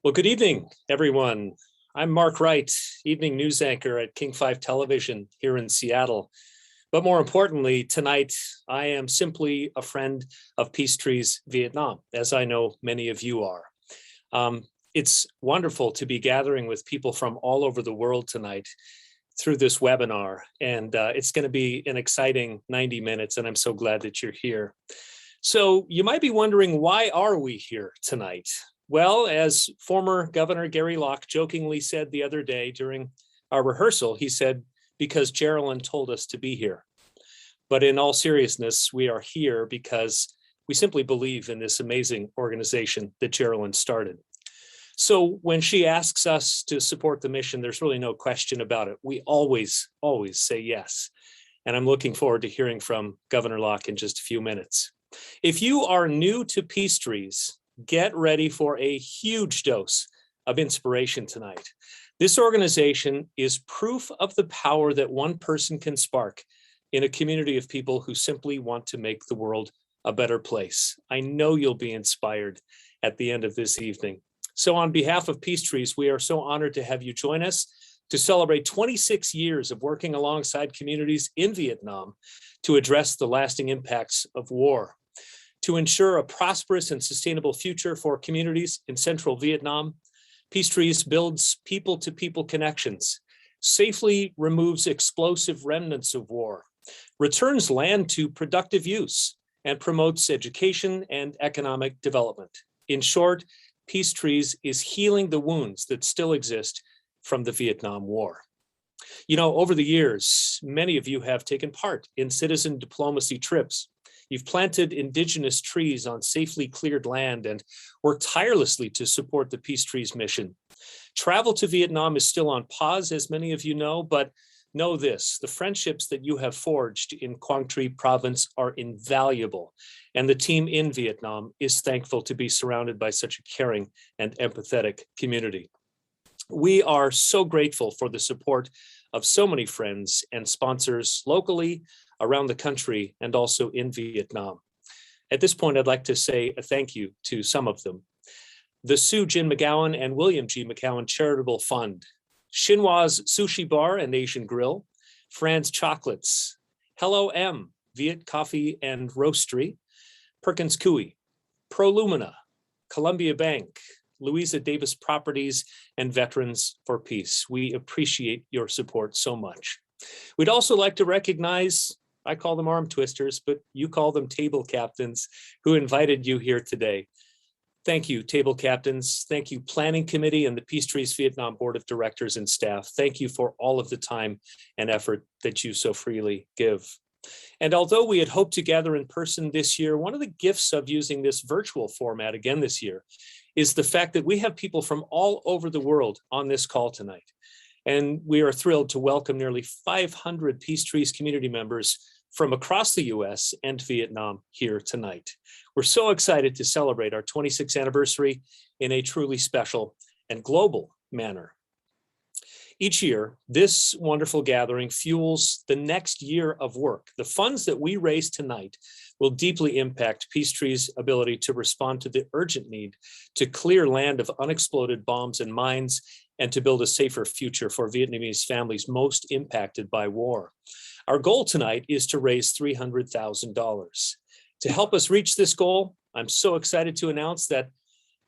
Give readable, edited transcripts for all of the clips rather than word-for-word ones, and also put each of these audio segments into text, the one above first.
Well, good evening, everyone. I'm Mark Wright, evening news anchor at King 5 Television here in Seattle. But more importantly, tonight, I am simply a friend of PeaceTrees Vietnam, as I know many of you are. It's wonderful to be gathering with people from all over the world tonight through this webinar, and it's going to be an exciting 90 minutes, and I'm so glad that you're here. So you might be wondering, why are we here tonight? Well, as former Governor Gary Locke jokingly said the other day during our rehearsal, he said, because Geraldine told us to be here. But in all seriousness, we are here because we simply believe in this amazing organization that Geraldine started. So when she asks us to support the mission, there's really no question about it. We always say yes. And I'm looking forward to hearing from Governor Locke in just a few minutes. If you are new to PeaceTrees, get ready for a huge dose of inspiration tonight. This organization is proof of the power that one person can spark in a community of people who simply want to make the world a better place. I know you'll be inspired at the end of this evening. So on behalf of PeaceTrees, we are so honored to have you join us to celebrate 26 years of working alongside communities in Vietnam to address the lasting impacts of war. To ensure a prosperous and sustainable future for communities in central Vietnam, PeaceTrees builds people-to-people connections, safely removes explosive remnants of war, returns land to productive use, and promotes education and economic development. In short, PeaceTrees is healing the wounds that still exist from the Vietnam War. You know, over the years, many of you have taken part in citizen diplomacy trips. You've planted indigenous trees on safely cleared land and worked tirelessly to support the PeaceTrees mission. Travel to Vietnam is still on pause, as many of you know, but know this, the friendships that you have forged in Quang Tri province are invaluable, and the team in Vietnam is thankful to be surrounded by such a caring and empathetic community. We are so grateful for the support of so many friends and sponsors locally, around the country, and also in Vietnam. At this point, I'd like to say a thank you to some of them. The Sue Jin McGowan and William G. McGowan Charitable Fund, Xinhua's Sushi Bar and Asian Grill, Fran's Chocolates, Hello M, Viet Coffee and Roastery, Perkins Coie, ProLumina, Columbia Bank, Louisa Davis Properties, and Veterans for Peace. We appreciate your support so much. We'd also like to recognize, I call them arm twisters, but you call them table captains, who invited you here today. Thank you, table captains. Thank you, Planning Committee and the PeaceTrees Vietnam Board of Directors and staff. Thank you for all of the time and effort that you so freely give. And although we had hoped to gather in person this year, one of the gifts of using this virtual format again this year is the fact that we have people from all over the world on this call tonight. And we are thrilled to welcome nearly 500 PeaceTrees community members from across the US and Vietnam here tonight. We're so excited to celebrate our 26th anniversary in a truly special and global manner. Each year, this wonderful gathering fuels the next year of work. The funds that we raise tonight will deeply impact PeaceTrees' ability to respond to the urgent need to clear land of unexploded bombs and mines and to build a safer future for Vietnamese families most impacted by war. Our goal tonight is to raise $300,000. To help us reach this goal, I'm so excited to announce that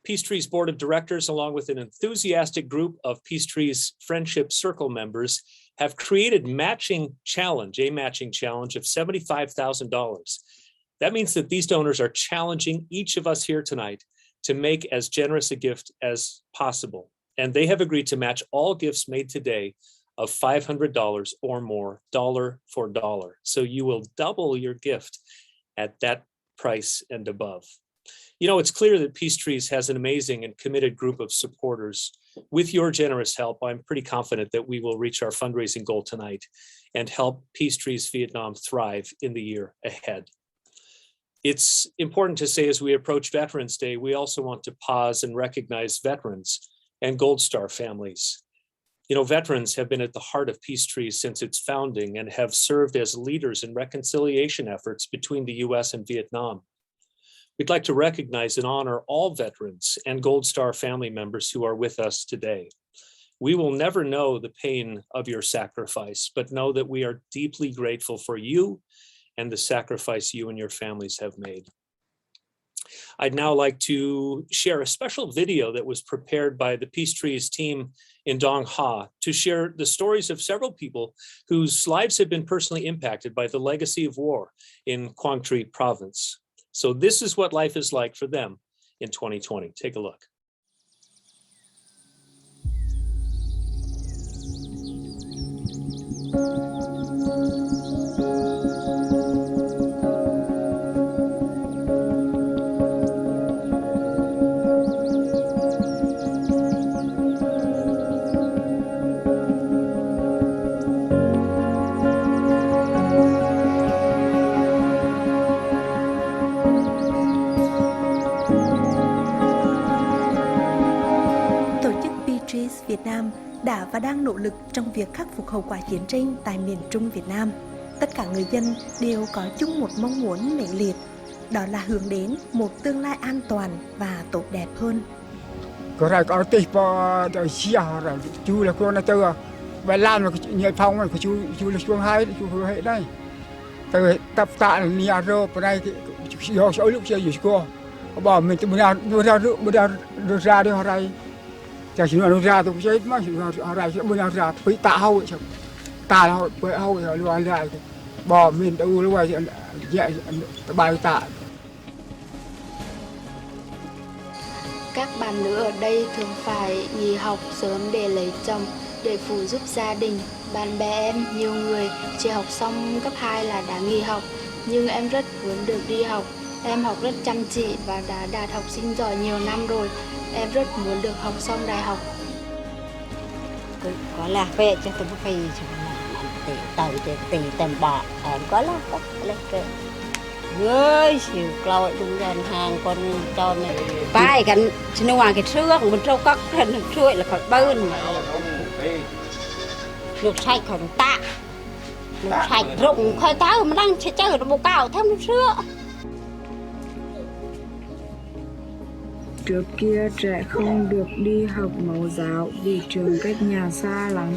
PeaceTrees Board of Directors, along with an enthusiastic group of PeaceTrees Friendship Circle members, have created a matching challenge of $75,000. That means that these donors are challenging each of us here tonight to make as generous a gift as possible. And they have agreed to match all gifts made today of $500 or more, dollar for dollar. So you will double your gift at that price and above. You know, it's clear that PeaceTrees has an amazing and committed group of supporters. With your generous help, I'm pretty confident that we will reach our fundraising goal tonight and help PeaceTrees Vietnam thrive in the year ahead. It's important to say, as we approach Veterans Day, we also want to pause and recognize veterans and Gold Star families. You know, veterans have been at the heart of PeaceTrees since its founding and have served as leaders in reconciliation efforts between the US and Vietnam. We'd like to recognize and honor all veterans and Gold Star family members who are with us today. We will never know the pain of your sacrifice, but know that we are deeply grateful for you and the sacrifice you and your families have made. I'd now like to share a special video that was prepared by the PeaceTrees team in Dong Ha to share the stories of several people whose lives have been personally impacted by the legacy of war in Quang Tri province. So this is what life is like for them in 2020. Take a look. PeaceTrees Việt Nam đã và đang nỗ lực trong việc khắc phục hậu quả chiến tranh tại miền Trung Việt Nam. Tất cả người dân đều có chung một mong muốn mãnh liệt, đó là hướng đến một tương lai an toàn và tốt đẹp hơn. Có tí bò đời xia rồi chú là con tư vậy làm là nhảy phong rồi chú là chuông hai chú hứa hệ đây từ tập tạ nhà rô ở đây thì do số lúc chơi gì cô bỏ mình từ bữa nào ra đi họ đây chả chỉ là ra tôi chơi mà họ đây bữa nào ra bị tạ hậu tạ là bị hậu rồi luôn ra bỏ mình đâu lúc này dạy bài tạ. Các bạn nữ ở đây thường phải nghỉ học sớm để lấy chồng, để phụ giúp gia đình. Bạn bè em nhiều người chỉ học xong cấp 2 là đã nghỉ học, nhưng em rất muốn được đi học. Em học rất chăm chỉ và đã đạt học sinh giỏi nhiều năm rồi. Em rất muốn được học xong đại học. Có là về cho tôi phải tỷ tầm bỏ em có là có lên cái ơi xỉu còi đúng dần hàng con cho này vai gần trên ngoài cái xương mình trâu cóc hình chuỗi là khỏi bơn nước sạch khỏi tạ nước sạch rụng khoai táo mà đang chơi bộ cao thêm nước sữa. Trước kia trẻ không được đi học mẫu giáo vì trường cách nhà xa lắm.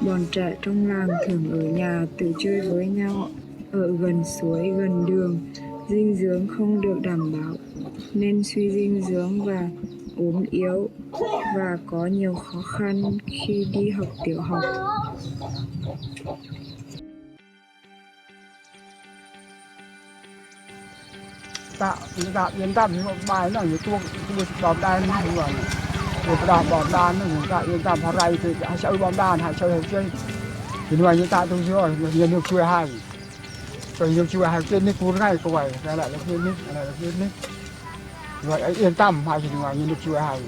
Bọn trẻ trong làng thường ở nhà tự chơi với nhau, ở gần suối, gần đường. Dinh dưỡng không được đảm bảo nên suy dinh dưỡng và ốm yếu và có nhiều khó khăn khi đi học tiểu học. Tạo yên tâm những bài nó như tuông bom đan như vậy rồi đòn bom đan nó yên tâm họ ray thì hãy chơi bom đan hãy chơi thì ngoài như ta tôi rồi nhiều nước chui hay rồi nhiều chui hay trên nước cuốn ngay có vậy lại là trên nước lại là trên nước vậy yên tâm hay thì ngoài như nước chui hay.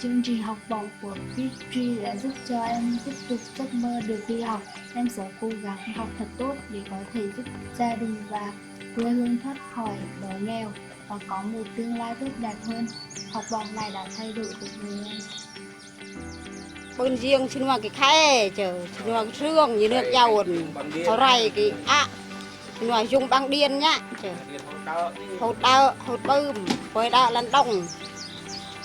Chương trình học bổng của PeaceTrees đã giúp cho em tiếp tục giấc mơ được đi học. Em sẽ cố gắng học thật tốt để có thể giúp gia đình và quê hương thoát khỏi đói nghèo và có một tương lai tốt đẹp hơn. Học bổng này đã thay đổi cuộc đời em. Bên riêng xin ngoài cái khe chờ xin ngoài cái xương như nước dầu họ rầy cái xin ngoài dùng băng điên nhá chờ hột bơm với đá lăn đông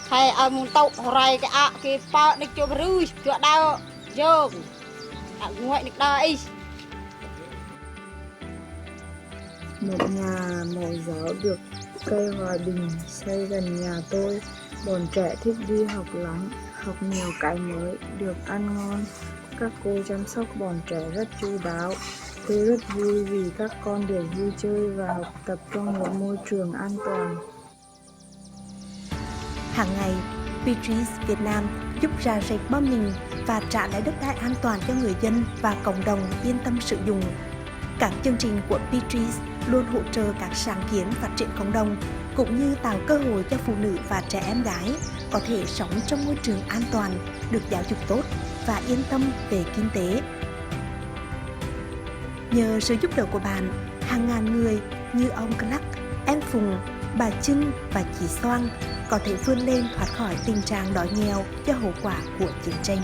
hay muốn tàu ray cái pa được cho rưỡi cho đau dơ ngoại được đây. Một nhà mẫu giáo được cây hòa bình xây gần nhà tôi. Bọn trẻ thích đi học lắm, học nhiều cái mới, được ăn ngon. Các cô chăm sóc bọn trẻ rất chu đáo. Tôi rất vui vì các con được vui chơi và học tập trong một môi trường an toàn. Hàng ngày, PeaceTrees Việt Nam giúp rà rệt bom mìn và trả lại đất đai an toàn cho người dân và cộng đồng yên tâm sử dụng. Các chương trình của PeaceTrees luôn hỗ trợ các sáng kiến phát triển cộng đồng, cũng như tạo cơ hội cho phụ nữ và trẻ em gái có thể sống trong môi trường an toàn, được giáo dục tốt và yên tâm về kinh tế. Nhờ sự giúp đỡ của bạn, hàng ngàn người như ông Clark, em Phùng, bà Trưng và chị Soang có thể vươn lên thoát khỏi tình trạng đói nghèo do hậu quả của chiến tranh.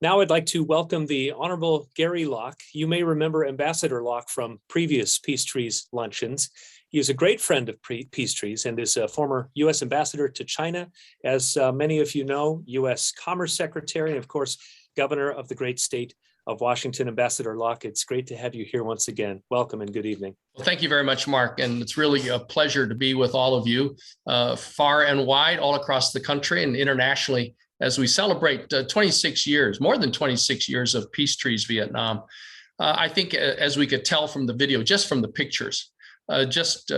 Now I'd like to welcome the Honorable Gary Locke. You may remember Ambassador Locke from previous PeaceTrees luncheons. He is a great friend of PeaceTrees and is a former U.S. Ambassador to China, as many of you know, U.S. Commerce Secretary, and of course, Governor of the great state of Washington. Ambassador Locke, it's great to have you here once again. Welcome and good evening. Well, thank you very much, Mark. And it's really a pleasure to be with all of you far and wide, all across the country and internationally, as we celebrate 26 years, more than 26 years of PeaceTrees Vietnam. I think as we could tell from the video, just from the pictures, just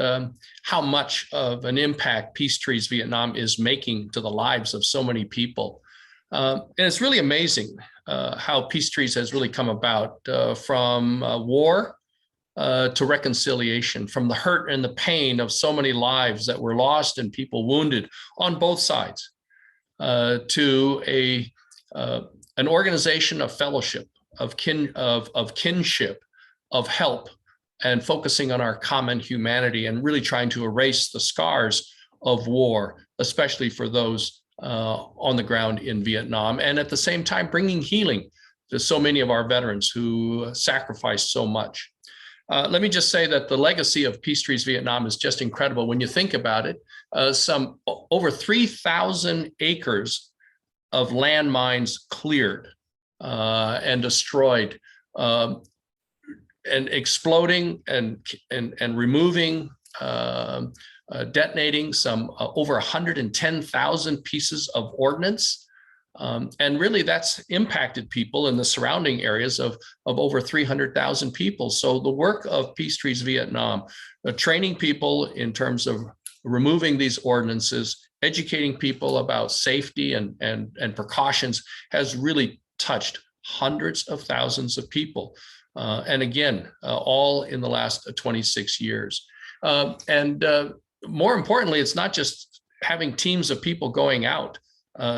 how much of an impact PeaceTrees Vietnam is making to the lives of so many people. And it's really amazing how PeaceTrees has really come about from war to reconciliation, from the hurt and the pain of so many lives that were lost and people wounded on both sides, to an organization of fellowship, of kinship, of help, and focusing on our common humanity and really trying to erase the scars of war, especially for those on the ground in Vietnam, and at the same time bringing healing to so many of our veterans who sacrificed so much. Let me just say that the legacy of PeaceTrees Vietnam is just incredible when you think about it. Some over 3,000 acres of landmines cleared and destroyed, and exploding and removing, detonating some over 110,000 pieces of ordnance. And really that's impacted people in the surrounding areas of over 300,000 people. So the work of PeaceTrees Vietnam, training people in terms of removing these ordinances, educating people about safety and precautions has really touched hundreds of thousands of people. And again, all in the last 26 years. More importantly, it's not just having teams of people going out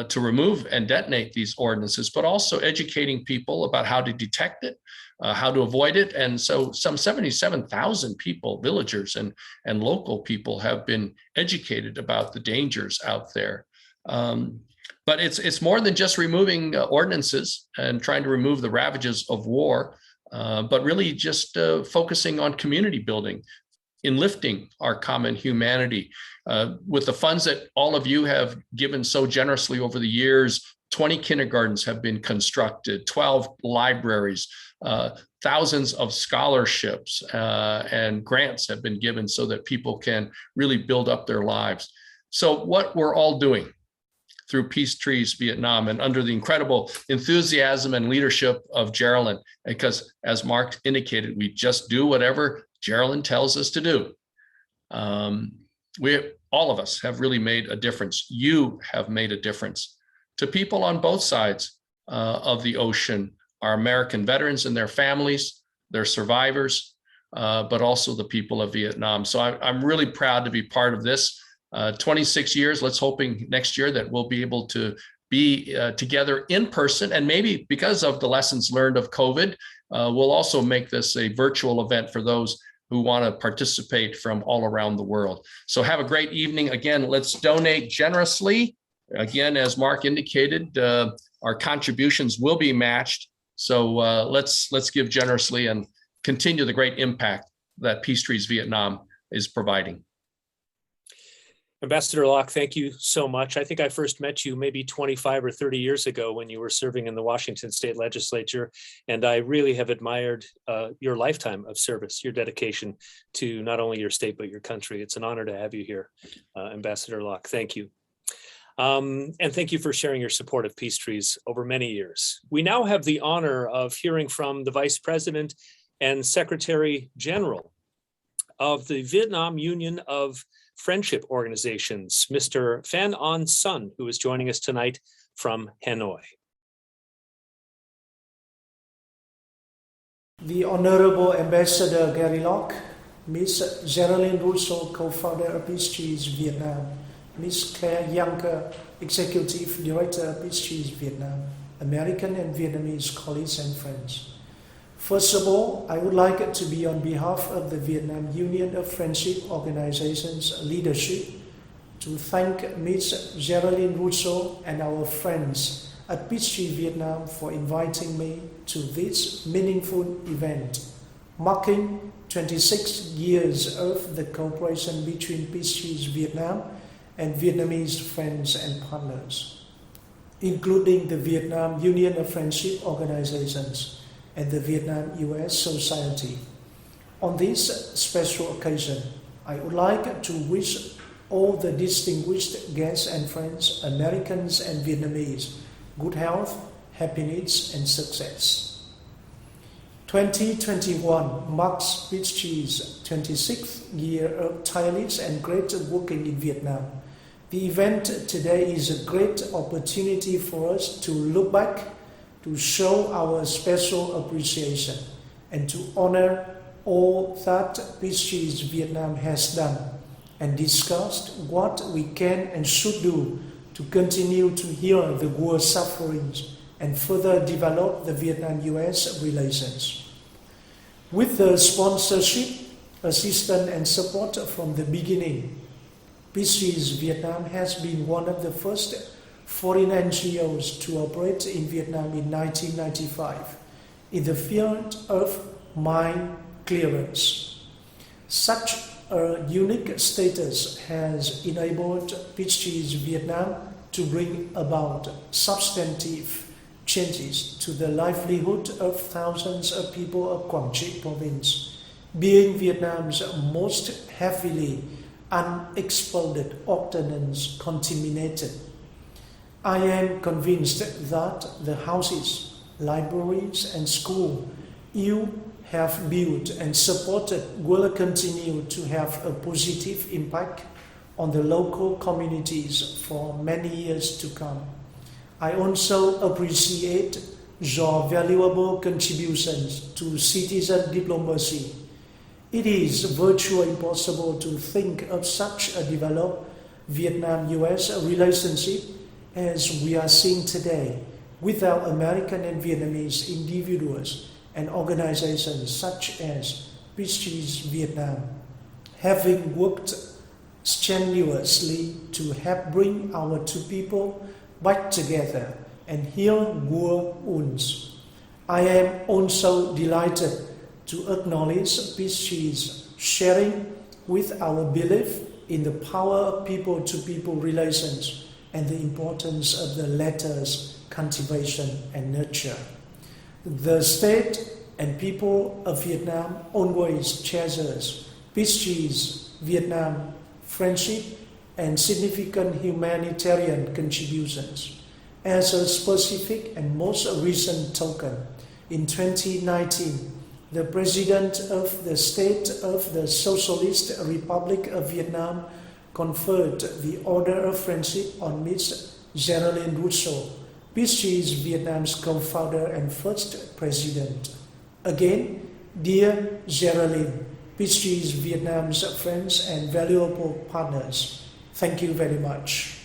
to remove and detonate these ordinances, but also educating people about how to detect it, how to avoid it. And so some 77,000 people, villagers and local people, have been educated about the dangers out there. But it's more than just removing ordinances and trying to remove the ravages of war, but really just focusing on community building, in lifting our common humanity. With the funds that all of you have given so generously over the years, 20 kindergartens have been constructed, 12 libraries, thousands of scholarships and grants have been given so that people can really build up their lives. So what we're all doing through PeaceTrees Vietnam and under the incredible enthusiasm and leadership of Geraldine, because as Mark indicated, we just do whatever Geraldine tells us to do. All of us have really made a difference. You have made a difference to people on both sides of the ocean, our American veterans and their families, their survivors, but also the people of Vietnam. So I'm really proud to be part of this. 26 years, let's hoping next year that we'll be able to be together in person, and maybe because of the lessons learned of COVID, we'll also make this a virtual event for those who want to participate from all around the world. So have a great evening. Again, let's donate generously. Again, as Mark indicated, our contributions will be matched. So let's give generously and continue the great impact that PeaceTrees Vietnam is providing. Ambassador Locke, thank you so much. I think I first met you maybe 25 or 30 years ago when you were serving in the Washington State Legislature, and I really have admired your lifetime of service, your dedication to not only your state, but your country. It's an honor to have you here, Ambassador Locke. Thank you. And thank you for sharing your support of PeaceTrees over many years. We now have the honor of hearing from the Vice President and Secretary General of the Vietnam Union of Friendship Organizations, Mr. Phan On Sun, who is joining us tonight from Hanoi. The Honorable Ambassador Gary Locke, Ms. Geraldine Russo, co-founder of PeaceTrees Vietnam, Ms. Claire Younger, Executive Director of PeaceTrees Vietnam, American and Vietnamese colleagues and friends. First of all, I would like it to be on behalf of the Vietnam Union of Friendship Organizations leadership to thank Ms. Geraldine Russo and our friends at PeaceTrees Vietnam for inviting me to this meaningful event, marking 26 years of the cooperation between PeaceTrees Vietnam and Vietnamese friends and partners, including the Vietnam Union of Friendship Organizations and the Vietnam-US Society. On this special occasion, I would like to wish all the distinguished guests and friends, Americans and Vietnamese, good health, happiness, and success. 2021 marks PeaceTrees' 26th year of tireless and great working in Vietnam. The event today is a great opportunity for us to look back, to show our special appreciation, and to honor all that PeaceTrees Vietnam has done, and discussed what we can and should do to continue to heal the war sufferings and further develop the Vietnam-US relations. With the sponsorship, assistance and support from the beginning, PeaceTrees Vietnam has been one of the first foreign NGOs to operate in Vietnam in 1995 in the field of mine clearance. Such a unique status has enabled PeaceTrees Vietnam to bring about substantive changes to the livelihood of thousands of people of Quảng Trị province, being Vietnam's most heavily unexploded ordnance contaminated. I am convinced that the houses, libraries and schools you have built and supported will continue to have a positive impact on the local communities for many years to come. I also appreciate your valuable contributions to citizen diplomacy. It is virtually impossible to think of such a developed Vietnam-US relationship as we are seeing today without American and Vietnamese individuals and organizations such as PeaceTrees Vietnam, having worked strenuously to help bring our two people back together and heal war wounds. I am also delighted to acknowledge PeaceTrees sharing with our belief in the power of people-to-people relations and the importance of the latter's cultivation and nurture. The state and people of Vietnam always treasures PeaceTrees Vietnam friendship and significant humanitarian contributions. As a specific and most recent token, in 2019, the President of the State of the Socialist Republic of Vietnam conferred the Order of Friendship on Ms. Geraldine Rousseau, PeaceTrees Vietnam's co-founder and first president. Again, dear Geraldine, PeaceTrees Vietnam's friends and valuable partners, thank you very much.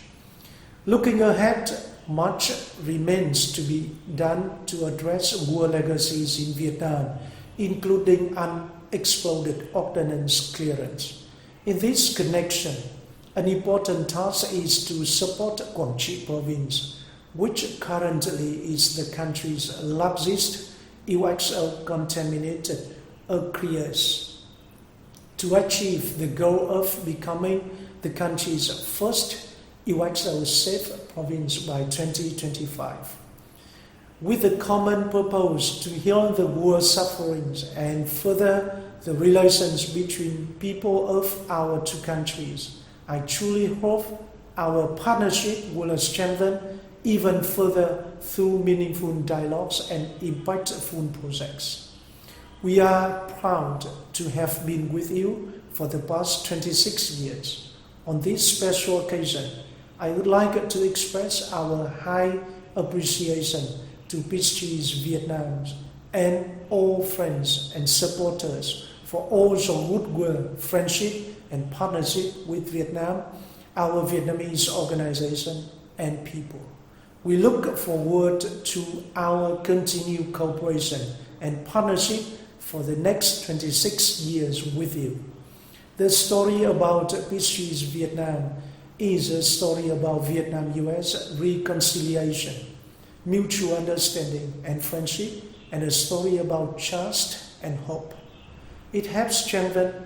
Looking ahead, much remains to be done to address war legacies in Vietnam, including unexploded ordnance clearance. In this connection, an important task is to support Quảng Trị province, which currently is the country's largest UXO contaminated areas, to achieve the goal of becoming the country's first UXO safe province by 2025. With the common purpose to heal the war sufferings and further the relations between people of our two countries, I truly hope our partnership will strengthen even further through meaningful dialogues and impactful projects. We are proud to have been with you for the past 26 years. On this special occasion, I would like to express our high appreciation to PeaceTrees Vietnam and all friends and supporters for all your goodwill, friendship and partnership with Vietnam, our Vietnamese organization and people. We look forward to our continued cooperation and partnership for the next 26 years with you. The story about PeaceTrees Vietnam is a story about Vietnam-US reconciliation, mutual understanding and friendship, and a story about trust and hope. It helps strengthen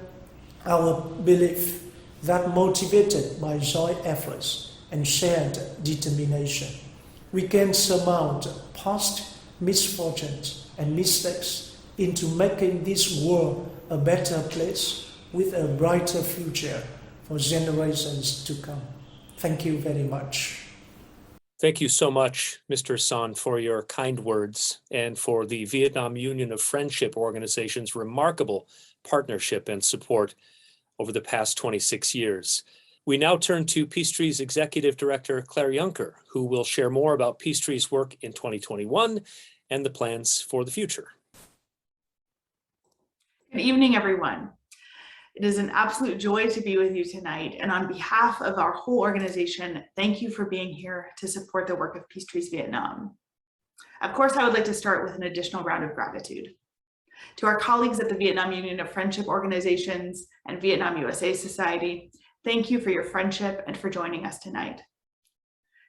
our belief that motivated by joint efforts and shared determination, we can surmount past misfortunes and mistakes into making this world a better place with a brighter future for generations to come. Thank you very much. Thank you so much, Mr. Son, for your kind words and for the Vietnam Union of Friendship Organization's remarkable partnership and support over the past 26 years. We now turn to PeaceTrees Executive Director Claire Juncker, who will share more about PeaceTrees' work in 2021 and the plans for the future. Good evening, everyone. It is an absolute joy to be with you tonight, and on behalf of our whole organization, thank you for being here to support the work of PeaceTrees Vietnam. Of course, I would like to start with an additional round of gratitude. To our colleagues at the Vietnam Union of Friendship Organizations and Vietnam USA Society, thank you for your friendship and for joining us tonight.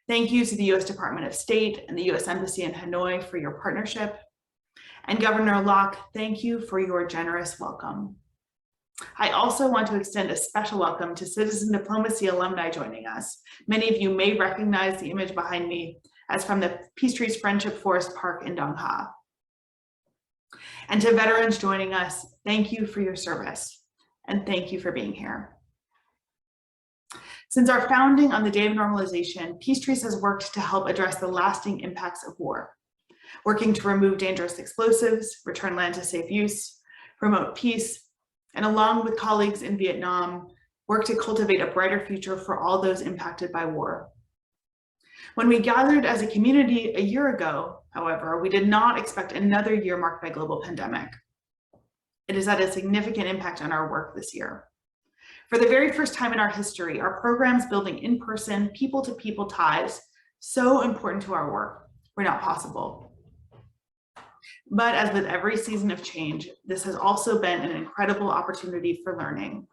Thank you to the U.S. Department of State and the U.S. Embassy in Hanoi for your partnership. And Governor Locke, thank you for your generous welcome. I also want to extend a special welcome to Citizen Diplomacy alumni joining us. Many of you may recognize the image behind me as from the PeaceTrees Friendship Forest Park in Dong Ha. And to veterans joining us, thank you for your service and thank you for being here. Since our founding on the Day of Normalization, PeaceTrees has worked to help address the lasting impacts of war, working to remove dangerous explosives, return land to safe use, promote peace, and along with colleagues in Vietnam, work to cultivate a brighter future for all those impacted by war. When we gathered as a community a year ago, however, we did not expect another year marked by global pandemic. It has had a significant impact on our work this year. For the very first time in our history, our programs building in-person, people-to-people ties, so important to our work, were not possible. But as with every season of change, this has also been an incredible opportunity for learning.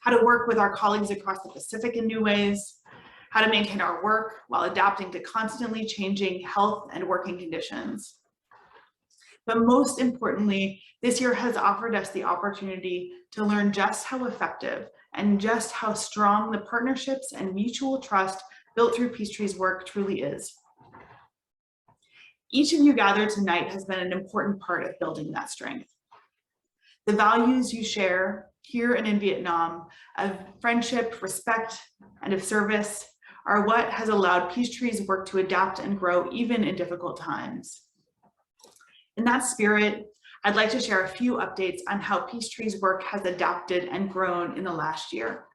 How to work with our colleagues across the Pacific in new ways, how to maintain our work while adapting to constantly changing health and working conditions. But most importantly, this year has offered us the opportunity to learn just how effective and just how strong the partnerships and mutual trust built through PeaceTrees' work truly is. Each of you gathered tonight has been an important part of building that strength. The values you share here and in Vietnam of friendship, respect, and of service are what has allowed PeaceTrees' work to adapt and grow even in difficult times. In that spirit, I'd like to share a few updates on how PeaceTrees' work has adapted and grown in the last year.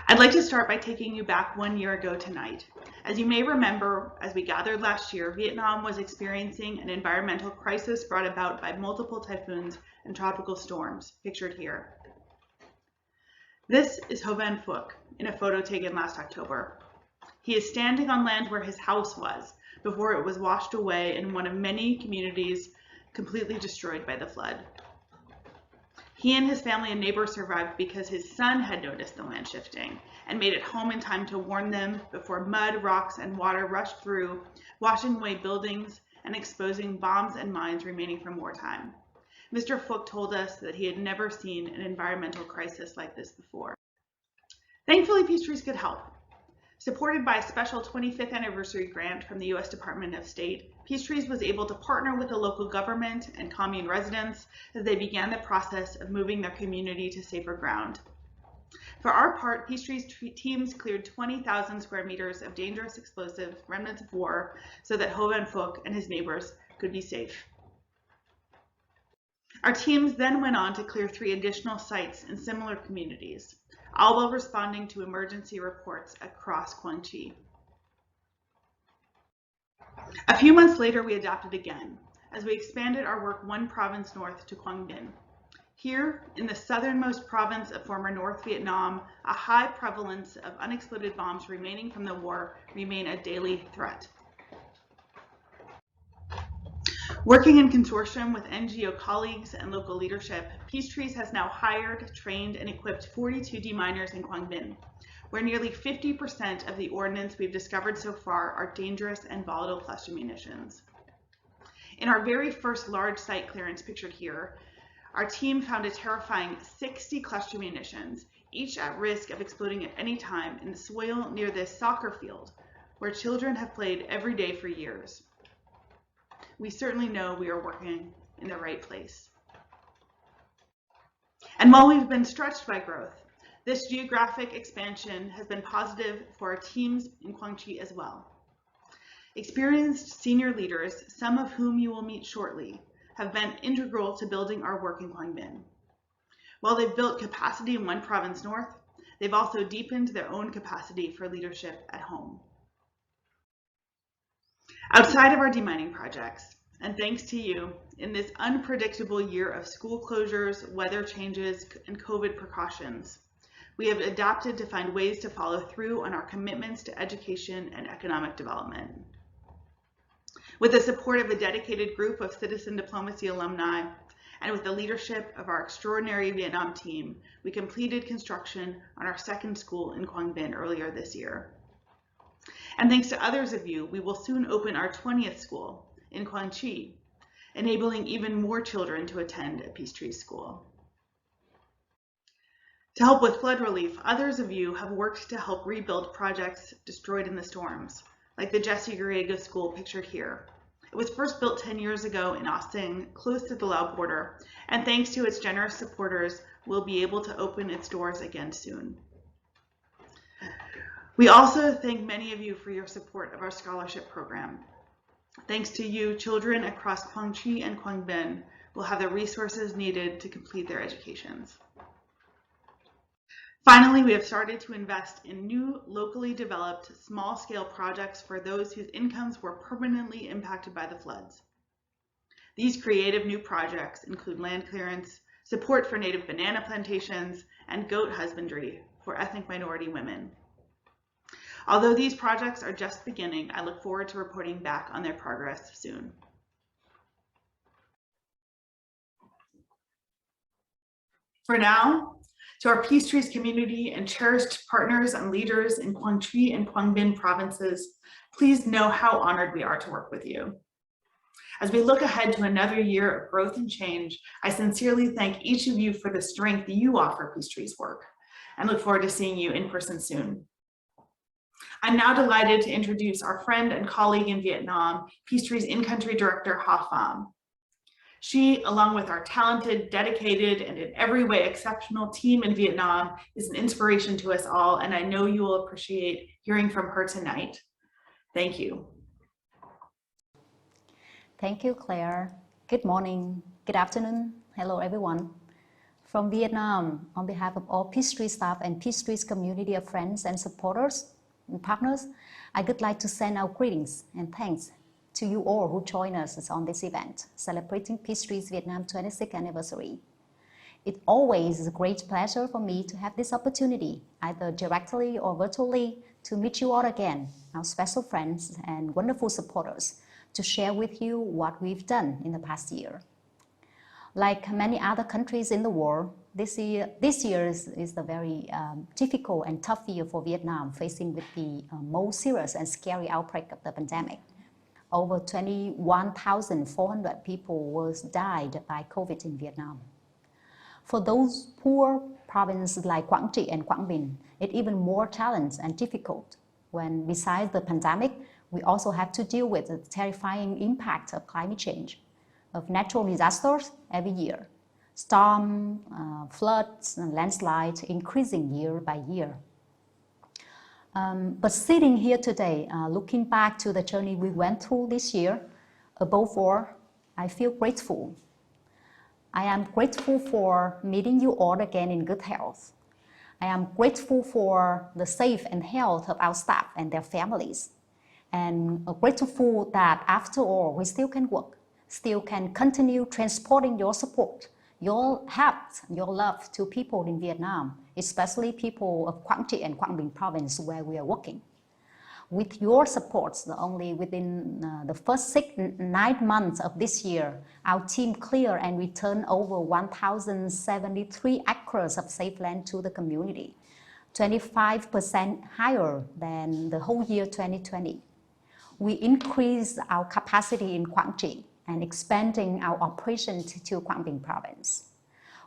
I'd like to start by taking you back 1 year ago tonight. As you may remember, as we gathered last year, Vietnam was experiencing an environmental crisis brought about by multiple typhoons and tropical storms, pictured here. This is Ho Van Phuc in a photo taken last October. He is standing on land where his house was before it was washed away in one of many communities completely destroyed by the flood. He and his family and neighbors survived because his son had noticed the land shifting and made it home in time to warn them before mud, rocks, and water rushed through, washing away buildings and exposing bombs and mines remaining from wartime. Mr. Phuc told us that he had never seen an environmental crisis like this before. Thankfully, PeaceTrees could help. Supported by a special 25th anniversary grant from the U.S. Department of State, PeaceTrees was able to partner with the local government and commune residents as they began the process of moving their community to safer ground. For our part, PeaceTrees teams cleared 20,000 square meters of dangerous explosive remnants of war so that Ho Van Phuc and his neighbors could be safe. Our teams then went on to clear 3 additional sites in similar communities, all while responding to emergency reports across Quang Tri. A few months later, we adapted again as we expanded our work 1 province north to Quang Binh. Here, in the southernmost province of former North Vietnam, a high prevalence of unexploded bombs remaining from the war remain a daily threat. Working in consortium with NGO colleagues and local leadership, PeaceTrees has now hired, trained, and equipped 42 deminers in Quang Binh, where nearly 50% of the ordnance we've discovered so far are dangerous and volatile cluster munitions. In our very first large site clearance pictured here, our team found a terrifying 60 cluster munitions, each at risk of exploding at any time in the soil near this soccer field, where children have played every day for years. We certainly know we are working in the right place. And while we've been stretched by growth, this geographic expansion has been positive for our teams in Quang Tri as well. Experienced senior leaders, some of whom you will meet shortly, have been integral to building our work in Quang Binh. While they've built capacity in one province north, they've also deepened their own capacity for leadership at home. Outside of our demining projects, and thanks to you, in this unpredictable year of school closures, weather changes, and COVID precautions, we have adapted to find ways to follow through on our commitments to education and economic development. With the support of a dedicated group of citizen diplomacy alumni, and with the leadership of our extraordinary Vietnam team, we completed construction on our second school in Quang Binh earlier this year. And thanks to others of you, we will soon open our 20th school in Quang Tri, enabling even more children to attend a PeaceTrees school. To help with flood relief, others of you have worked to help rebuild projects destroyed in the storms, like the Jesse Gurriego School pictured here. It was first built 10 years ago in Austin, close to the Lao border, and thanks to its generous supporters, will be able to open its doors again soon. We also thank many of you for your support of our scholarship program. Thanks to you, children across Quang Tri and Quang Binh will have the resources needed to complete their educations. Finally, we have started to invest in new, locally developed, small-scale projects for those whose incomes were permanently impacted by the floods. These creative new projects include land clearance, support for native banana plantations, and goat husbandry for ethnic minority women. Although these projects are just beginning, I look forward to reporting back on their progress soon. For now, to our PeaceTrees community and cherished partners and leaders in Quang Tri and Quang Binh provinces, please know how honored we are to work with you. As we look ahead to another year of growth and change, I sincerely thank each of you for the strength you offer PeaceTrees work, and look forward to seeing you in person soon. I'm now delighted to introduce our friend and colleague in Vietnam, PeaceTrees in-country director, Ha Pham. She, along with our talented, dedicated, and in every way exceptional team in Vietnam, is an inspiration to us all, and I know you will appreciate hearing from her tonight. Thank you. Thank you, Claire. Good morning, good afternoon. Hello, everyone. From Vietnam, on behalf of all PeaceTrees staff and PeaceTrees community of friends and supporters and partners, I would like to send our greetings and thanks to you all who join us on this event, celebrating PeaceTrees Vietnam 26th anniversary. It always is a great pleasure for me to have this opportunity, either directly or virtually, to meet you all again, our special friends and wonderful supporters, to share with you what we've done in the past year. Like many other countries in the world, this year is a very difficult and tough year for Vietnam, facing with the most serious and scary outbreak of the pandemic. Over 21,400 people died by COVID in Vietnam. For those poor provinces like Quang Tri and Quang Binh, it's even more challenging and difficult when, besides the pandemic, we also have to deal with the terrifying impact of climate change, of natural disasters every year, storm, floods, and landslides increasing year by year. But sitting here today, looking back to the journey we went through this year, above all, I feel grateful. I am grateful for meeting you all again in good health. I am grateful for the safe and health of our staff and their families. And grateful that after all, we still can work, still can continue transporting your support, your help, your love to people in Vietnam, especially people of Quang Tri and Quang Binh province where we are working. With your support, only within the first 9 months of this year, our team cleared and returned over 1,073 acres of safe land to the community. 25% higher than the whole year 2020. We increased our capacity in Quảng Trị and expanding our operations to Quảng Bình province.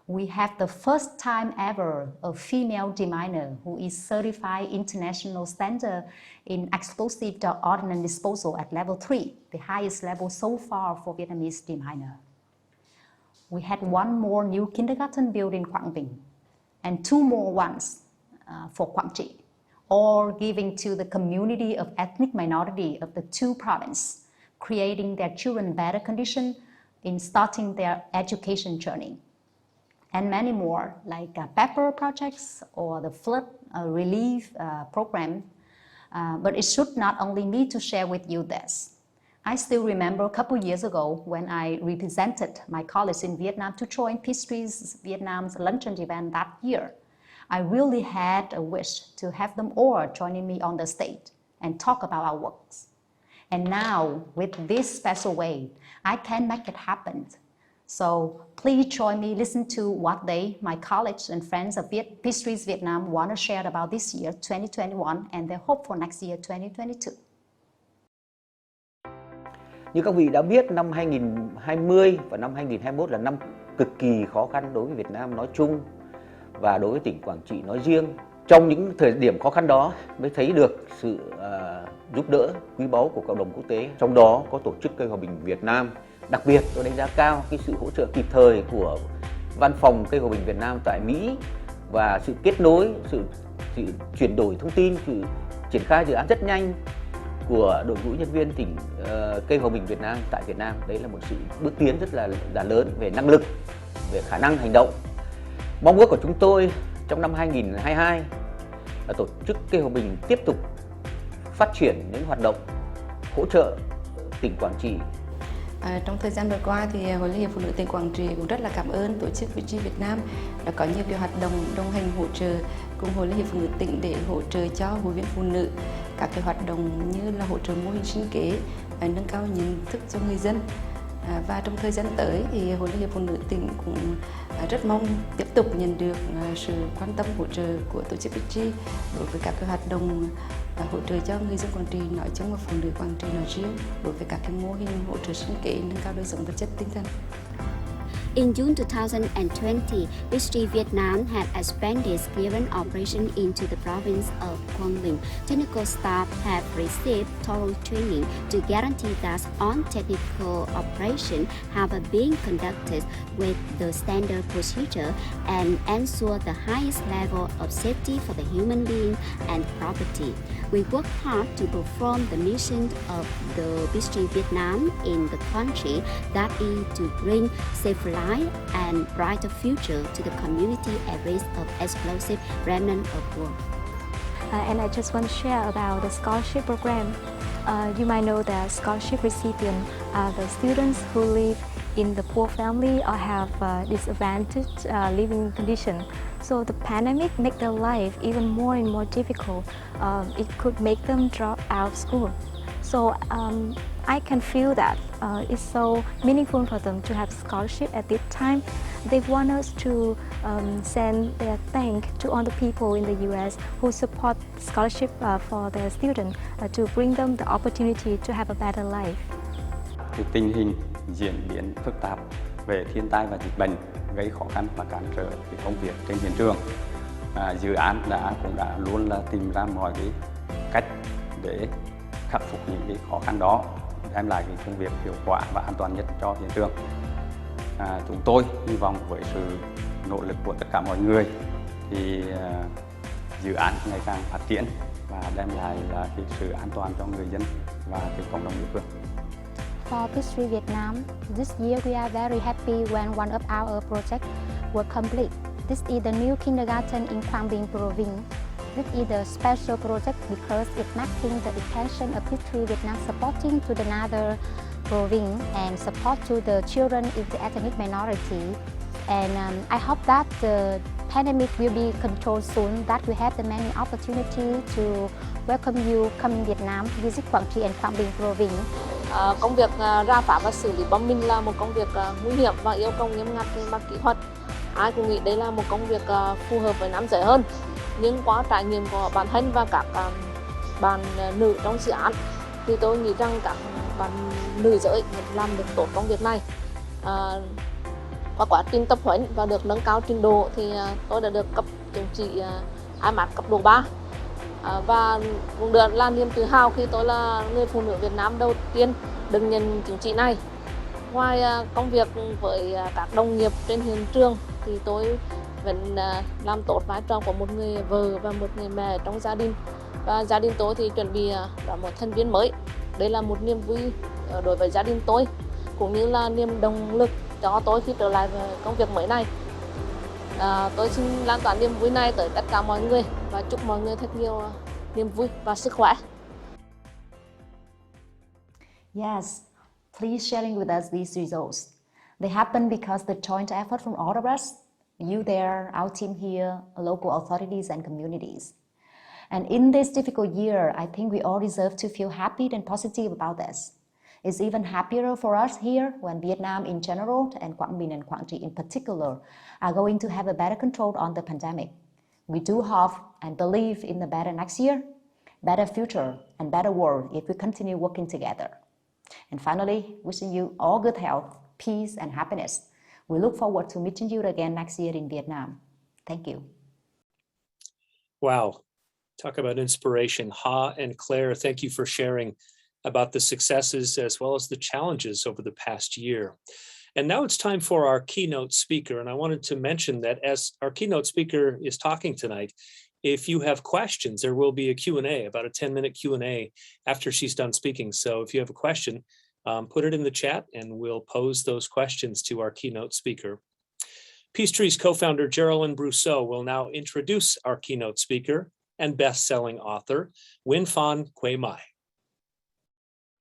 We have the first time ever a female deminer who is certified international standard in explosive ordnance disposal at level 3, the highest level so far for Vietnamese deminer. We had one more new kindergarten built in Quảng Bình and 2 more ones for Quảng Trị, all giving to the community of ethnic minority of the 2 provinces, creating their children better condition in starting their education journey. And many more, like pepper projects or the flood relief program. But it should not only me to share with you this. I still remember a couple years ago when I represented my colleagues in Vietnam to join PeaceTrees Vietnam's luncheon event that year. I really had a wish to have them all joining me on the stage and talk about our works. And now, with this special way, I can make it happen. So please join me listen to what they, my colleagues and friends of PeaceTrees Vietnam want to share about this year 2021 and their hope for next year 2022. Như các vị đã biết, năm 2020 và năm 2021 là năm cực kỳ khó khăn đối với Việt Nam nói chung và đối với tỉnh Quảng Trị nói riêng. Trong những thời điểm khó khăn đó mới thấy được sự giúp đỡ quý báu của cộng đồng quốc tế. Trong đó có Tổ chức Cây Hòa Bình Việt Nam. Đặc biệt tôi đánh giá cao cái sự hỗ trợ kịp thời của Văn phòng Cây Hòa Bình Việt Nam tại Mỹ và sự kết nối, sự chuyển đổi thông tin, sự triển khai dự án rất nhanh của đội ngũ nhân viên tỉnh Cây Hòa Bình Việt Nam tại Việt Nam. Đấy là một sự bước tiến rất là lớn về năng lực, về khả năng hành động. Mong ước của chúng tôi trong năm 2022 là Tổ chức Cây Hòa Bình tiếp tục phát triển những hoạt động hỗ trợ tỉnh Quảng Trị. Trong thời gian vừa qua thì Hội Liên hiệp Phụ nữ tỉnh Quảng Trị cũng rất là cảm ơn Tổ chức PeaceTrees Việt Nam đã có nhiều cái hoạt động đồng hành hỗ trợ cùng Hội Liên hiệp Phụ nữ tỉnh để hỗ trợ cho hội viên phụ nữ các cái hoạt động như là hỗ trợ mô hình sinh kế, nâng cao nhận thức cho người dân. Và trong thời gian tới thì Hội Liên hiệp Phụ nữ tỉnh cũng rất mong tiếp tục nhận được sự quan tâm hỗ trợ của tổ chức PeaceTrees đối với các cái hoạt động hỗ trợ cho người dân Quảng Trị nói chung và phụ nữ Quảng Trị nói riêng đối với các cái mô hình hỗ trợ sinh kế nâng cao đời sống vật chất tinh thần. In June 2020, PeaceTrees Vietnam had expanded its clearance operation into the province of Quảng Bình. Technical staff have received thorough training to guarantee that all technical operations have been conducted with the standard procedure and ensure the highest level of safety for the human being and property. We work hard to perform the mission of the PeaceTrees Vietnam in the country, that is to bring safe life and brighter future to the community at risk of explosive remnant of war. And I just want to share about the scholarship program. You might know that scholarship recipients are the students who live in the poor family or have disadvantaged living condition. So the pandemic make their life even more and more difficult. It could make them drop out of school. So I can feel that it's so meaningful for them to have scholarship at this time. They want us to send their thanks to all the people in the U.S. who support scholarship for their students to bring them the opportunity to have a better life. Tình hình diễn biến phức tạp về thiên tai và dịch bệnh gây khó khăn và cản trở công việc trên hiện trường. Dự án cũng đã luôn là tìm ra mọi cái cách để khắc phục những cái khó khăn đó, đem lại cái công việc hiệu quả và an toàn nhất cho hiện trường. Chúng tôi hy vọng với sự nỗ lực của tất cả mọi người thì dự án ngày càng phát triển và đem lại là cái sự an toàn cho người dân và cái cộng đồng địa phương. For PeaceTrees Vietnam, this year we are very happy when one of our projects were complete. This is the new kindergarten in Quảng Bình province. This is a special project because it's marking the extension of PeaceTrees Vietnam supporting to another province and support to the children in the ethnic minority. And I hope that the pandemic will be controlled soon, that we have the many opportunity to welcome you coming Vietnam, visit Quảng Trị and Quảng Bình province. Công việc rà phá và xử lý bom mìn là một công việc nguy hiểm và yêu cầu nghiêm ngặt về mặt kỹ thuật. Ai cũng nghĩ đây là một công việc phù hợp với nam giới hơn. Nhưng qua trải nghiệm của bản thân và các bạn nữ trong dự án thì tôi nghĩ rằng các bạn nữ giới làm được tốt công việc này. Qua quá trình tập huấn và được nâng cao trình độ thì tôi đã được cấp chứng chỉ IMAT cấp độ 3 và cũng được là niềm tự hào khi tôi là người phụ nữ Việt Nam đầu tiên được nhận chứng chỉ này. Ngoài công việc với các đồng nghiệp trên hiện trường thì tôi vẫn làm tốt vai trò của một người vợ và một người mẹ trong gia đình. Và gia đình tôi thì chuẩn bị đón một thành viên mới. Đây là một niềm vui đối với gia đình tôi, cũng như là niềm động lực cho tôi khi trở lại với công việc mới này. Tôi xin lan tỏa niềm vui này tới tất cả mọi người và chúc mọi người thật nhiều niềm vui và sức khỏe. Yes, please sharing with us these results. They happen because the joint effort from all of us, you there, our team here, local authorities and communities. And in this difficult year, I think we all deserve to feel happy and positive about this. It's even happier for us here when Vietnam in general and Quảng Bình and Quảng Trị in particular are going to have a better control on the pandemic. We do hope and believe in the better next year, better future and better world if we continue working together. And finally, wishing you all good health, peace and happiness. We look forward to meeting you again next year in Vietnam. Thank you. Wow. Talk about inspiration. Ha and Claire, thank you for sharing about the successes as well as the challenges over the past year. And now it's time for our keynote speaker. And I wanted to mention that as our keynote speaker is talking tonight, if you have questions, there will be a Q&A, about a 10-minute Q&A after she's done speaking. So if you have a question, put it in the chat and we'll pose those questions to our keynote speaker. PeaceTrees co-founder Geraldine Brousseau will now introduce our keynote speaker and best-selling author, Win Phan Quay Mai.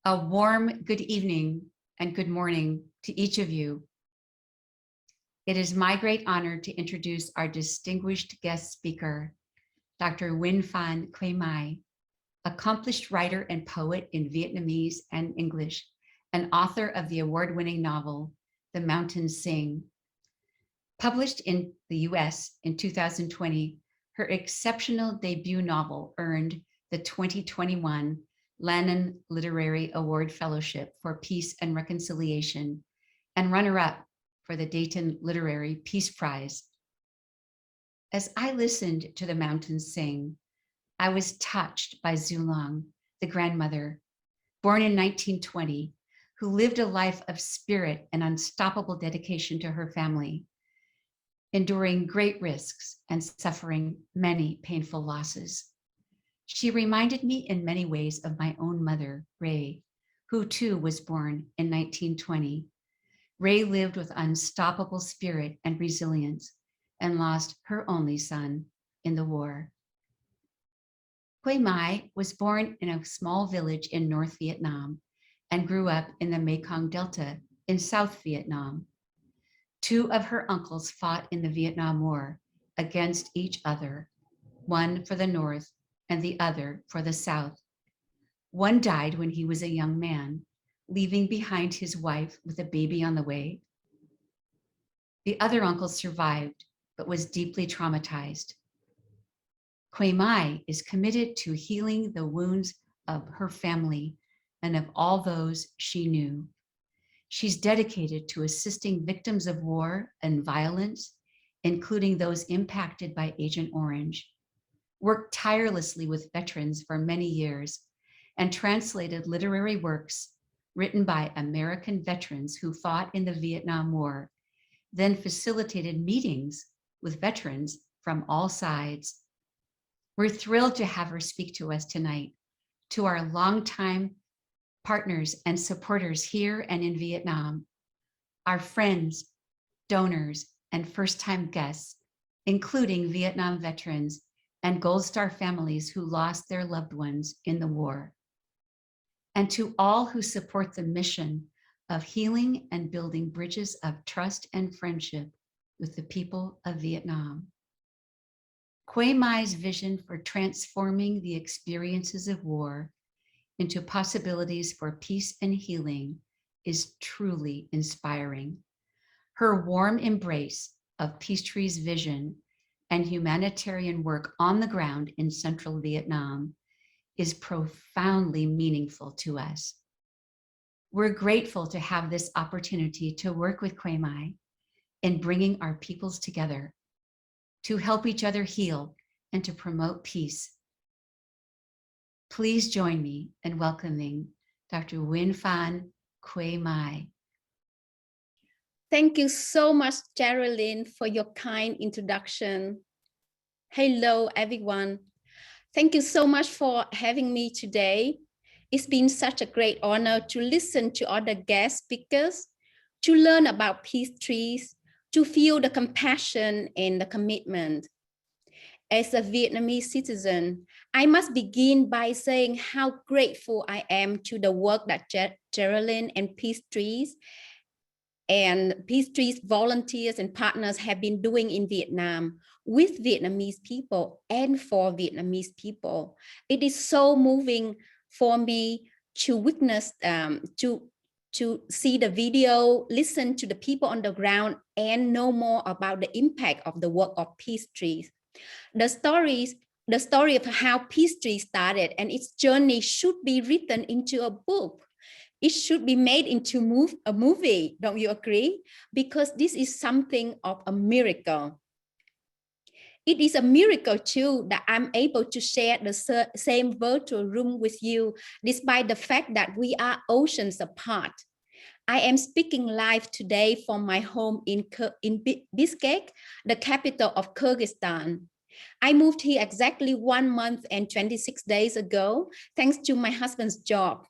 A warm good evening and good morning to each of you. It is my great honor to introduce our distinguished guest speaker, Dr. Win Phan Quay Mai, accomplished writer and poet in Vietnamese and English, and author of the award-winning novel, The Mountains Sing. Published in the US in 2020, her exceptional debut novel earned the 2021 Lannan Literary Award Fellowship for Peace and Reconciliation and runner-up for the Dayton Literary Peace Prize. As I listened to The Mountains Sing, I was touched by Zulong, the grandmother, born in 1920, who lived a life of spirit and unstoppable dedication to her family, enduring great risks and suffering many painful losses. She reminded me in many ways of my own mother, Ray, who too was born in 1920. Ray lived with unstoppable spirit and resilience and lost her only son in the war. Quay Mai was born in a small village in North Vietnam and grew up in the Mekong Delta in South Vietnam. Two of her uncles fought in the Vietnam War against each other, one for the North and the other for the South. One died when he was a young man, leaving behind his wife with a baby on the way. The other uncle survived, but was deeply traumatized. Quay Mai is committed to healing the wounds of her family and of all those she knew. She's dedicated to assisting victims of war and violence, including those impacted by Agent Orange, worked tirelessly with veterans for many years, and translated literary works written by American veterans who fought in the Vietnam War, then facilitated meetings with veterans from all sides. We're thrilled to have her speak to us tonight, to our longtime partners and supporters here and in Vietnam, our friends, donors, and first-time guests, including Vietnam veterans and Gold Star families who lost their loved ones in the war. And to all who support the mission of healing and building bridges of trust and friendship with the people of Vietnam. Quay Mai's vision for transforming the experiences of war into possibilities for peace and healing is truly inspiring. Her warm embrace of PeaceTrees' vision and humanitarian work on the ground in central Vietnam is profoundly meaningful to us. We're grateful to have this opportunity to work with Quay Mai in bringing our peoples together to help each other heal and to promote peace. Please join me in welcoming Dr. Win Phan Quay Mai. Thank you so much, Geraldine, for your kind introduction. Hello, everyone. Thank you so much for having me today. It's been such a great honor to listen to other guest speakers, to learn about PeaceTrees, to feel the compassion and the commitment. As a Vietnamese citizen, I must begin by saying how grateful I am to the work that Geraldine and PeaceTrees volunteers and partners have been doing in Vietnam with Vietnamese people and for Vietnamese people. It is so moving for me to witness, to see the video, listen to the people on the ground, and know more about the impact of the work of PeaceTrees. The story of how PeaceTrees started and its journey should be written into a book. It should be made into a movie, don't you agree? Because this is something of a miracle. It is a miracle too that I'm able to share the same virtual room with you, despite the fact that we are oceans apart. I am speaking live today from my home in Bishkek, the capital of Kyrgyzstan. I moved here exactly 1 month and 26 days ago, thanks to my husband's job.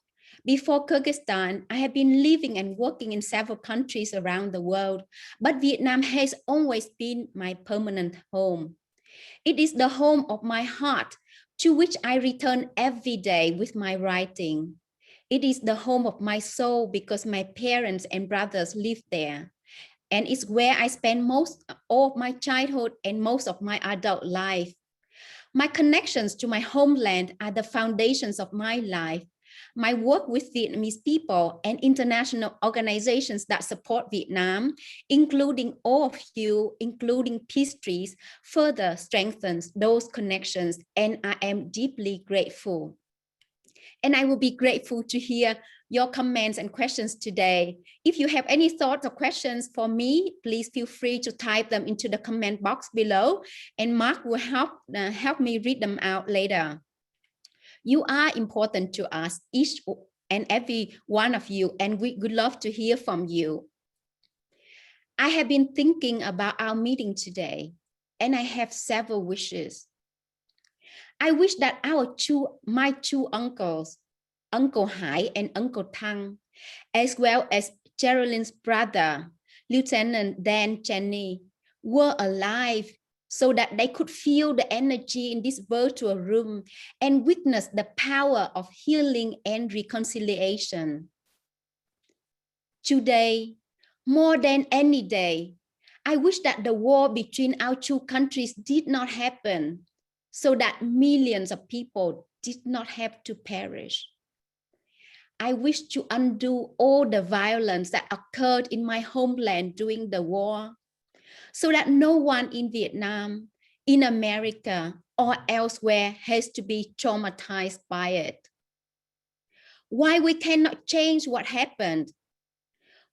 Before Kyrgyzstan, I have been living and working in several countries around the world, but Vietnam has always been my permanent home. It is the home of my heart, to which I return every day with my writing. It is the home of my soul because my parents and brothers live there. And it's where I spend all of my childhood and most of my adult life. My connections to my homeland are the foundations of my life. My work with Vietnamese people and international organizations that support Vietnam, including all of you, including PeaceTrees, further strengthens those connections, and I am deeply grateful. And I will be grateful to hear your comments and questions today. If you have any thoughts or questions for me, please feel free to type them into the comment box below, and Mark will help me read them out later. You are important to us, each and every one of you, and we would love to hear from you. I have been thinking about our meeting today, and I have several wishes. I wish that my two uncles, Uncle Hai and Uncle Thang, as well as Geraldine's brother, Lieutenant Dan Cheney, were alive so that they could feel the energy in this virtual room and witness the power of healing and reconciliation. Today, more than any day, I wish that the war between our two countries did not happen, so that millions of people did not have to perish. I wish to undo all the violence that occurred in my homeland during the war, so that no one in Vietnam, in America, or elsewhere has to be traumatized by it. Why we cannot change what happened?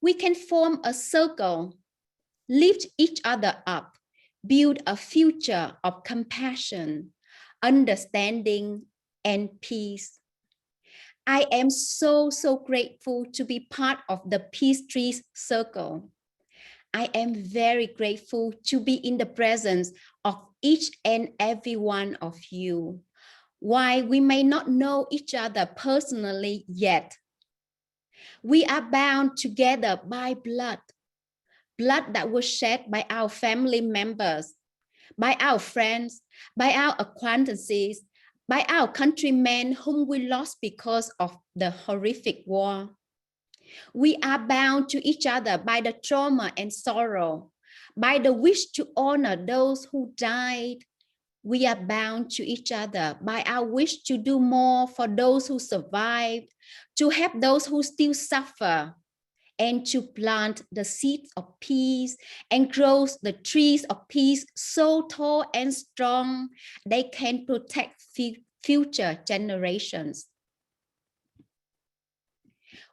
We can form a circle, lift each other up, build a future of compassion, understanding, and peace. I am so grateful to be part of the PeaceTrees circle. I am very grateful to be in the presence of each and every one of you. While we may not know each other personally yet, we are bound together by blood that was shed by our family members, by our friends, by our acquaintances, by our countrymen whom we lost because of the horrific war. We are bound to each other by the trauma and sorrow, by the wish to honor those who died. We are bound to each other by our wish to do more for those who survived, to help those who still suffer, and to plant the seeds of peace and grow the trees of peace so tall and strong they can protect future generations.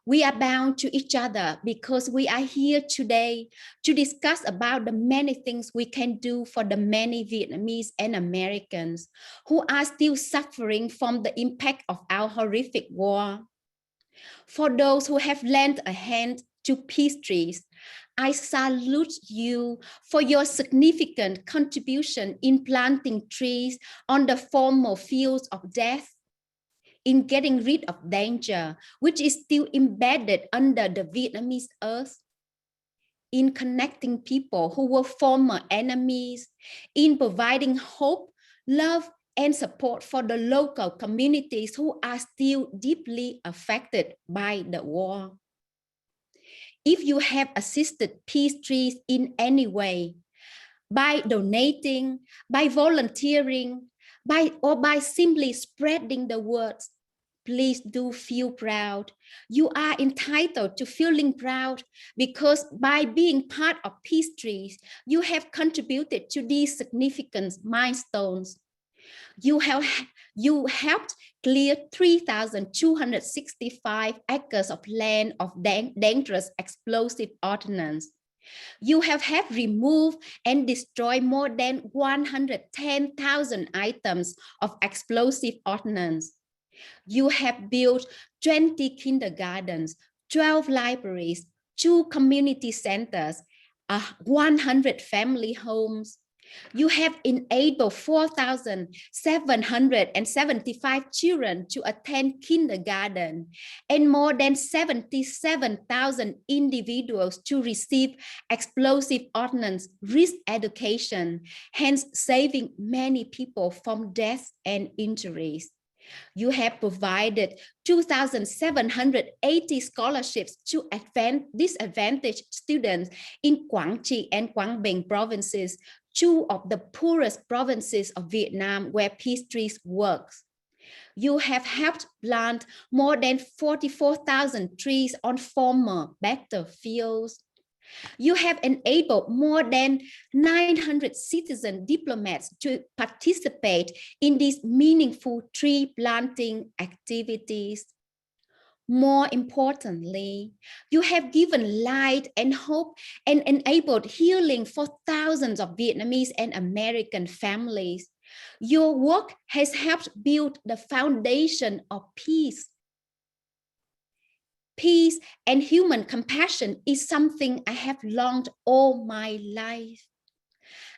We are bound to each other because we are here today to discuss about the many things we can do for the many Vietnamese and Americans who are still suffering from the impact of our horrific war. For those who have lent a hand to PeaceTrees, I salute you for your significant contribution in planting trees on the former fields of death, in getting rid of danger, which is still embedded under the Vietnamese earth, in connecting people who were former enemies, in providing hope, love, and support for the local communities who are still deeply affected by the war. If you have assisted PeaceTrees in any way, by donating, by volunteering, by simply spreading the words, please do feel proud. You are entitled to feeling proud because by being part of PeaceTrees, you have contributed to these significant milestones. You helped clear 3,265 acres of land of dangerous explosive ordnance. You have helped remove and destroy more than 110,000 items of explosive ordnance. You have built 20 kindergartens, 12 libraries, 2 community centers, 100 family homes. You have enabled 4,775 children to attend kindergarten and more than 77,000 individuals to receive explosive ordnance risk education, hence saving many people from death and injuries. You have provided 2,780 scholarships to disadvantaged students in Quảng Trị and Quảng Bình provinces, 2 of the poorest provinces of Vietnam where PeaceTrees works. You have helped plant more than 44,000 trees on former battlefields. You have enabled more than 900 citizen diplomats to participate in these meaningful tree planting activities. More importantly, you have given light and hope and enabled healing for thousands of Vietnamese and American families. Your work has helped build the foundation of peace. Peace and human compassion is something I have longed all my life.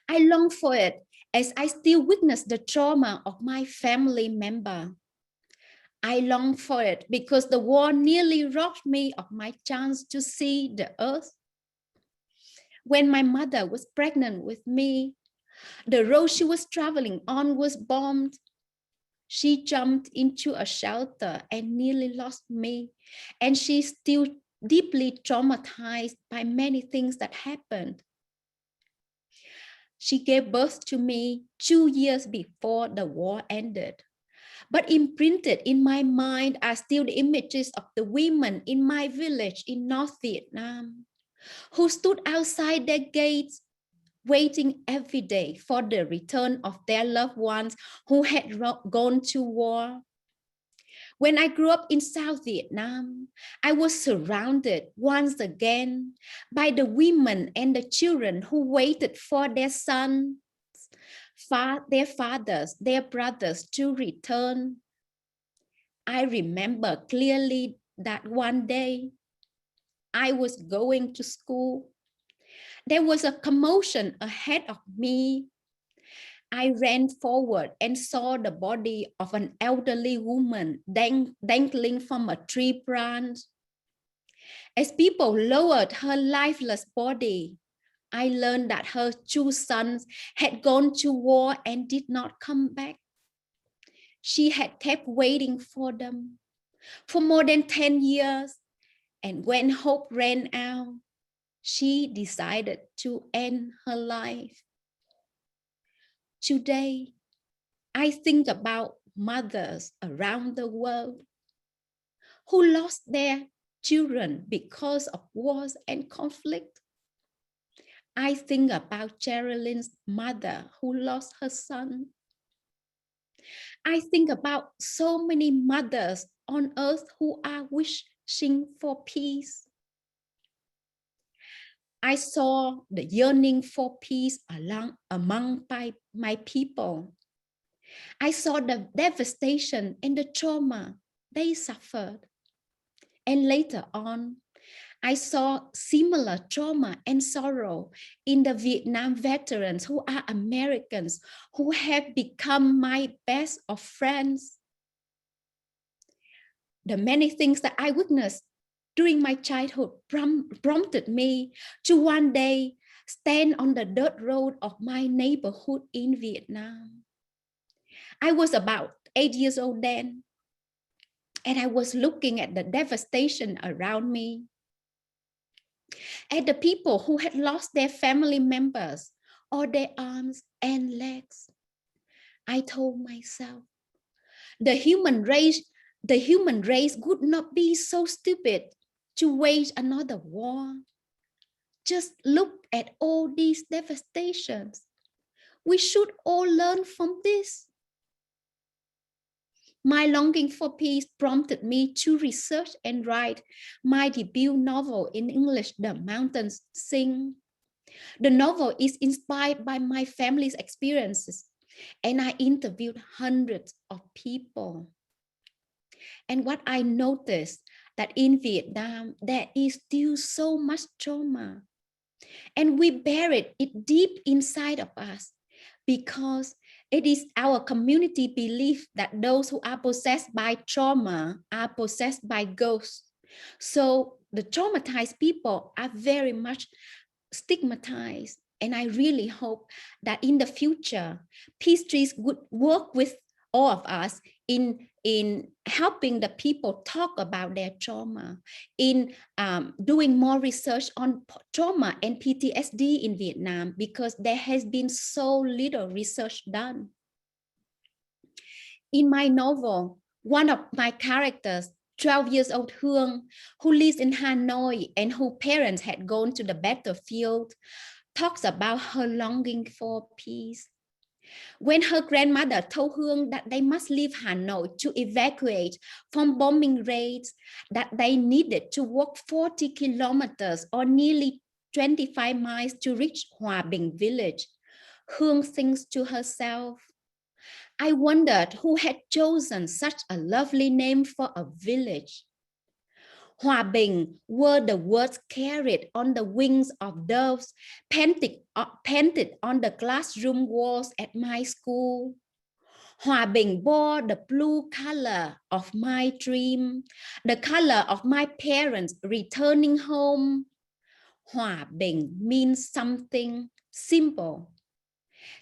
I long for it as I still witness the trauma of my family member. I long for it because the war nearly robbed me of my chance to see the earth. When my mother was pregnant with me, the road she was traveling on was bombed. She jumped into a shelter and nearly lost me, and she's still deeply traumatized by many things that happened. She gave birth to me 2 years before the war ended. But imprinted in my mind are still the images of the women in my village in North Vietnam who stood outside their gates waiting every day for the return of their loved ones who had gone to war. When I grew up in South Vietnam, I was surrounded once again by the women and the children who waited for their sons, their fathers, their brothers to return. I remember clearly that one day I was going to school. There was a commotion ahead of me. I ran forward and saw the body of an elderly woman dangling from a tree branch. As people lowered her lifeless body, I learned that her 2 sons had gone to war and did not come back. She had kept waiting for them for more than 10 years. And when hope ran out, she decided to end her life. Today, I think about mothers around the world who lost their children because of wars and conflict. I think about Geraldine's mother who lost her son. I think about so many mothers on earth who are wishing for peace. I saw the yearning for peace among my people. I saw the devastation and the trauma they suffered. And later on, I saw similar trauma and sorrow in the Vietnam veterans who are Americans, who have become my best of friends. The many things that I witnessed during my childhood prompted me to one day stand on the dirt road of my neighborhood in Vietnam. I was about 8 years old then, and I was looking at the devastation around me, at the people who had lost their family members or their arms and legs. I told myself, the human race would not be so stupid to wage another war. Just look at all these devastations. We should all learn from this. My longing for peace prompted me to research and write my debut novel in English, The Mountains Sing. The novel is inspired by my family's experiences, and I interviewed hundreds of people. And what I noticed that in Vietnam, there is still so much trauma, and we buried it deep inside of us because it is our community belief that those who are possessed by trauma are possessed by ghosts. So the traumatized people are very much stigmatized. And I really hope that in the future, PeaceTrees would work with all of us in helping the people talk about their trauma, in doing more research on trauma and PTSD in Vietnam, because there has been so little research done. In my novel, one of my characters, 12 years old Hương, who lives in Hanoi and whose parents had gone to the battlefield, talks about her longing for peace. When her grandmother told Hương that they must leave Hanoi to evacuate from bombing raids, that they needed to walk 40 kilometers or nearly 25 miles to reach Hòa Bình village, Hương thinks to herself, I wondered who had chosen such a lovely name for a village. Hòa Bình were the words carried on the wings of doves, painted on the classroom walls at my school. Hòa Bình bore the blue color of my dream, the color of my parents returning home. Hòa Bình means something simple,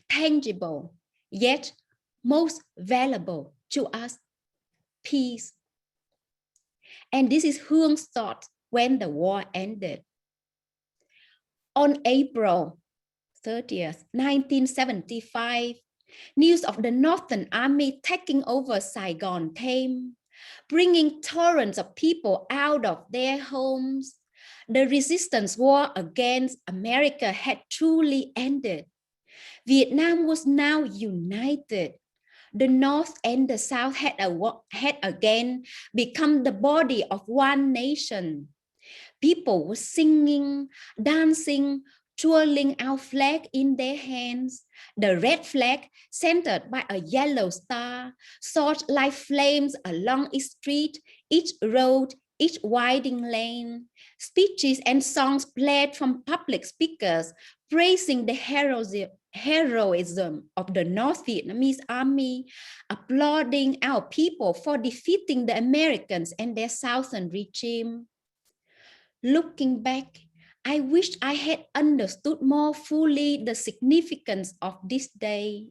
tangible, yet most valuable to us, peace. And this is Hương thought when the war ended. On April 30th, 1975, news of the Northern Army taking over Saigon came, bringing torrents of people out of their homes. The resistance war against America had truly ended. Vietnam was now united. The North and the South had again become the body of one nation. People were singing, dancing, twirling our flag in their hands. The red flag, centered by a yellow star, soared like flames along each street, each road, each winding lane. Speeches and songs played from public speakers, praising the heroism of the North Vietnamese army, applauding our people for defeating the Americans and their southern regime. Looking back, I wish I had understood more fully the significance of this day.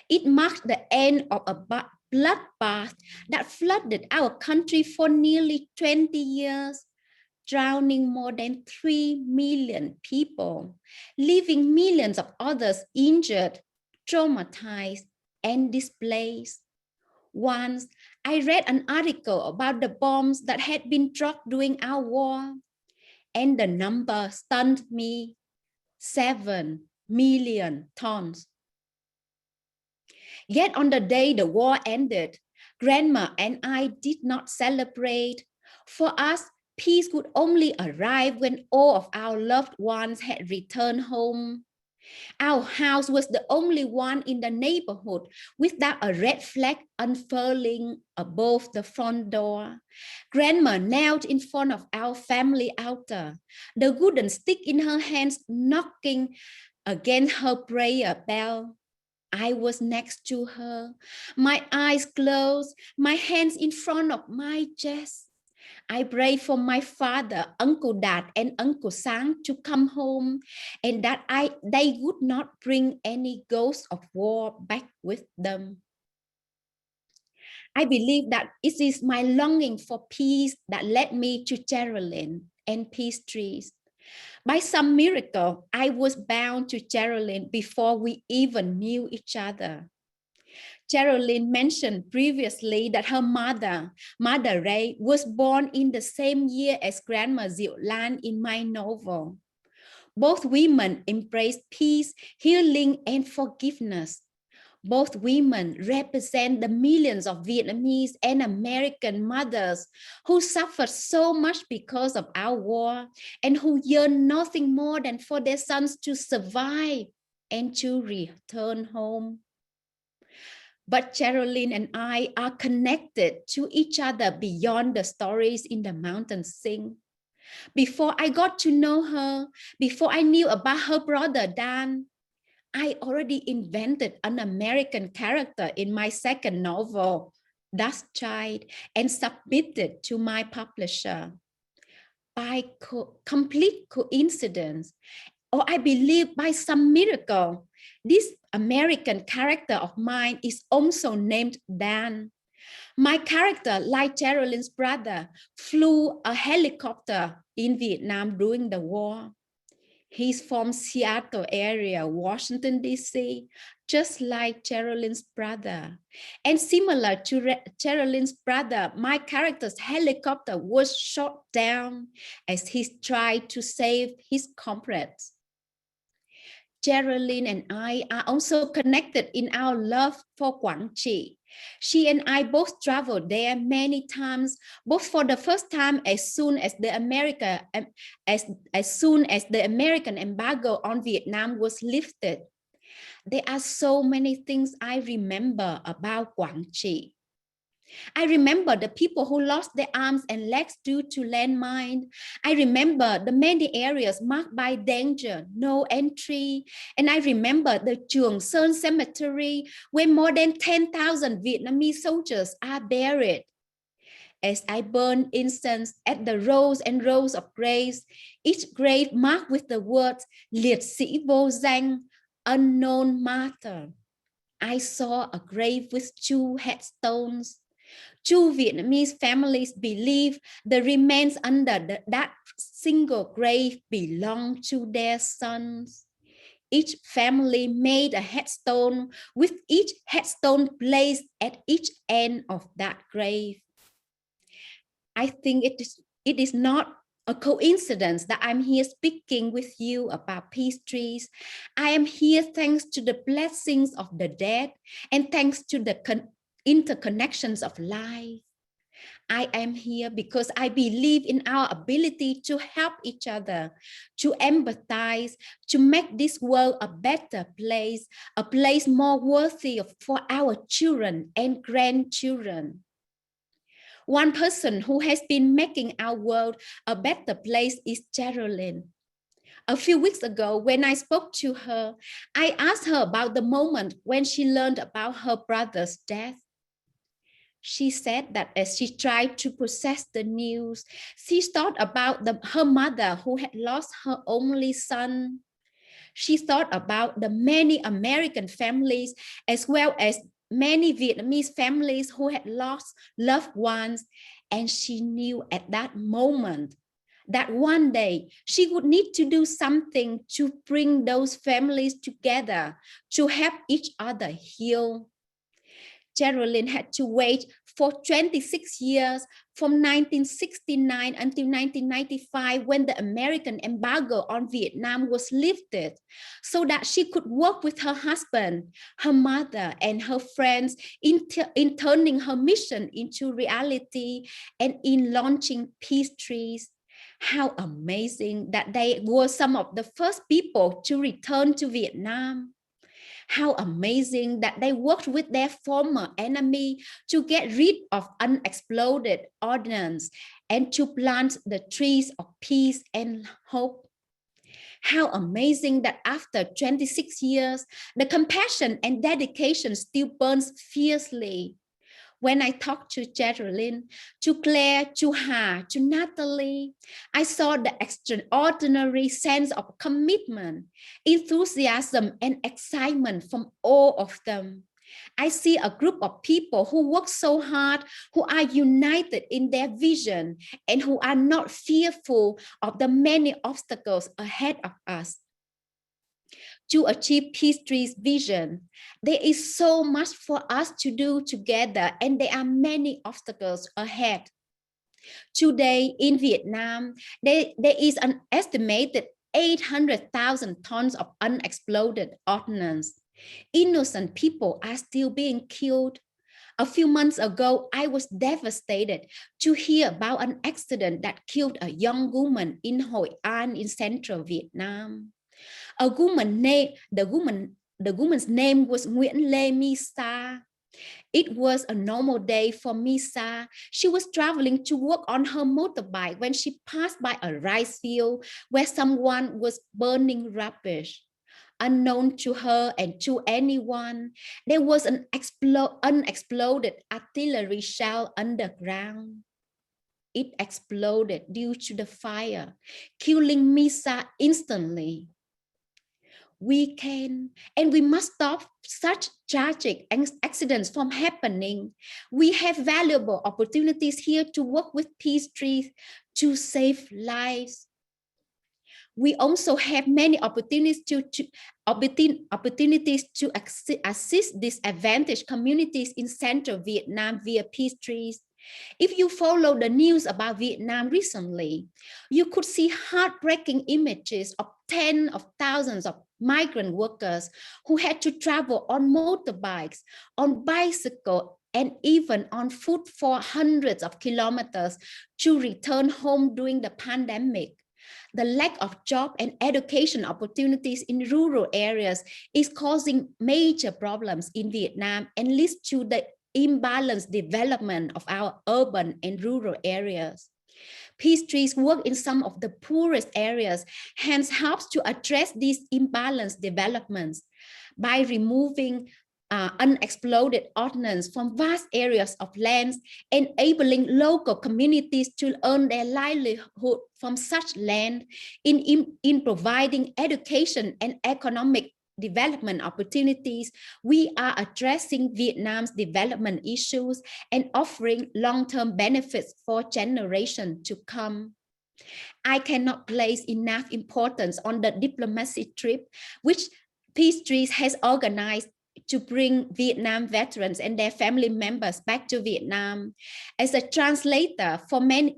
It marked the end of a bloodbath that flooded our country for nearly 20 years, drowning more than 3 million people, leaving millions of others injured, traumatized, and displaced. Once, I read an article about the bombs that had been dropped during our war, and the number stunned me. 7 million tons. Yet on the day the war ended, Grandma and I did not celebrate. For us, peace could only arrive when all of our loved ones had returned home. Our house was the only one in the neighborhood without a red flag unfurling above the front door. Grandma knelt in front of our family altar, the wooden stick in her hands knocking against her prayer bell. I was next to her, my eyes closed, my hands in front of my chest. I prayed for my father, Uncle Dad, and Uncle Sang to come home, and that they would not bring any ghosts of war back with them. I believe that it is my longing for peace that led me to Geraldine and PeaceTrees. By some miracle, I was bound to Geraldine before we even knew each other. Geraldine mentioned previously that her mother, Mother Ray, was born in the same year as Grandma Diệu Lan in my novel. Both women embraced peace, healing, and forgiveness. Both women represent the millions of Vietnamese and American mothers who suffered so much because of our war and who yearn nothing more than for their sons to survive and to return home. But Geraldine and I are connected to each other beyond the stories in the mountains sing. Before I got to know her, before I knew about her brother Dan, I already invented an American character in my second novel, Dust Child, and submitted to my publisher. By complete coincidence, or I believe by some miracle, this American character of mine is also named Dan. My character, like Geraldine's brother, flew a helicopter in Vietnam during the war. He's from Seattle area, Washington, D.C., just like Geraldine's brother. And similar to Geraldine's brother, my character's helicopter was shot down as he tried to save his comrades. Geraldine and I are also connected in our love for Quảng Trị. She and I both traveled there many times, both for the first time as soon as the American embargo on Vietnam was lifted. There are so many things I remember about Quảng Trị. I remember the people who lost their arms and legs due to landmine. I remember the many areas marked by danger, no entry. And I remember the Trường Sơn Cemetery where more than 10,000 Vietnamese soldiers are buried. As I burn incense at the rows and rows of graves, each grave marked with the words Liệt sĩ vô danh, unknown martyr. I saw a grave with 2 headstones. 2 Vietnamese families believe the remains under that single grave belong to their sons. Each family made a headstone with each headstone placed at each end of that grave. I think it is not a coincidence that I'm here speaking with you about PeaceTrees. I am here thanks to the blessings of the dead and thanks to the interconnections of life. I am here because I believe in our ability to help each other, to empathize, to make this world a better place, a place more worthy for our children and grandchildren. One person who has been making our world a better place is Geraldine. A few weeks ago, when I spoke to her, I asked her about the moment when she learned about her brother's death. She said that as she tried to process the news, she thought about her mother who had lost her only son. She thought about the many American families as well as many Vietnamese families who had lost loved ones. And she knew at that moment that one day she would need to do something to bring those families together, to help each other heal. Geraldine had to wait for 26 years from 1969 until 1995 when the American embargo on Vietnam was lifted so that she could work with her husband, her mother, and her friends in turning her mission into reality and in launching PeaceTrees. How amazing that they were some of the first people to return to Vietnam. How amazing that they worked with their former enemy to get rid of unexploded ordnance and to plant the trees of peace and hope. How amazing that after 26 years, the compassion and dedication still burns fiercely. When I talked to Geraldine, to Claire, to Ha, to Natalie, I saw the extraordinary sense of commitment, enthusiasm, and excitement from all of them. I see a group of people who work so hard, who are united in their vision, and who are not fearful of the many obstacles ahead of us. To achieve PeaceTrees' vision, there is so much for us to do together, and there are many obstacles ahead. Today in Vietnam, there is an estimated 800,000 tons of unexploded ordnance. Innocent people are still being killed. A few months ago, I was devastated to hear about an accident that killed a young woman in Hội An in central Vietnam. A woman named the woman's name was Nguyễn Lê Misa. It was a normal day for Misa. She was traveling to work on her motorbike when she passed by a rice field where someone was burning rubbish. Unknown to her and to anyone, there was an unexploded artillery shell underground. It exploded due to the fire, killing Misa instantly. We can and we must stop such tragic accidents from happening. We have valuable opportunities here to work with PeaceTrees to save lives. We also have many opportunities to assist disadvantaged communities in central Vietnam via PeaceTrees. If you follow the news about Vietnam recently, you could see heartbreaking images of tens of thousands of migrant workers who had to travel on motorbikes, on bicycles, and even on foot for hundreds of kilometers to return home during the pandemic. The lack of job and education opportunities in rural areas is causing major problems in Vietnam and leads to the imbalanced development of our urban and rural areas. PeaceTrees work in some of the poorest areas, hence helps to address these imbalanced developments by removing unexploded ordnance from vast areas of lands, enabling local communities to earn their livelihood from such land in providing education and economic development opportunities. We are addressing Vietnam's development issues and offering long-term benefits for generations to come. I cannot place enough importance on the diplomacy trip which PeaceTrees has organized to bring Vietnam veterans and their family members back to Vietnam. As a translator for many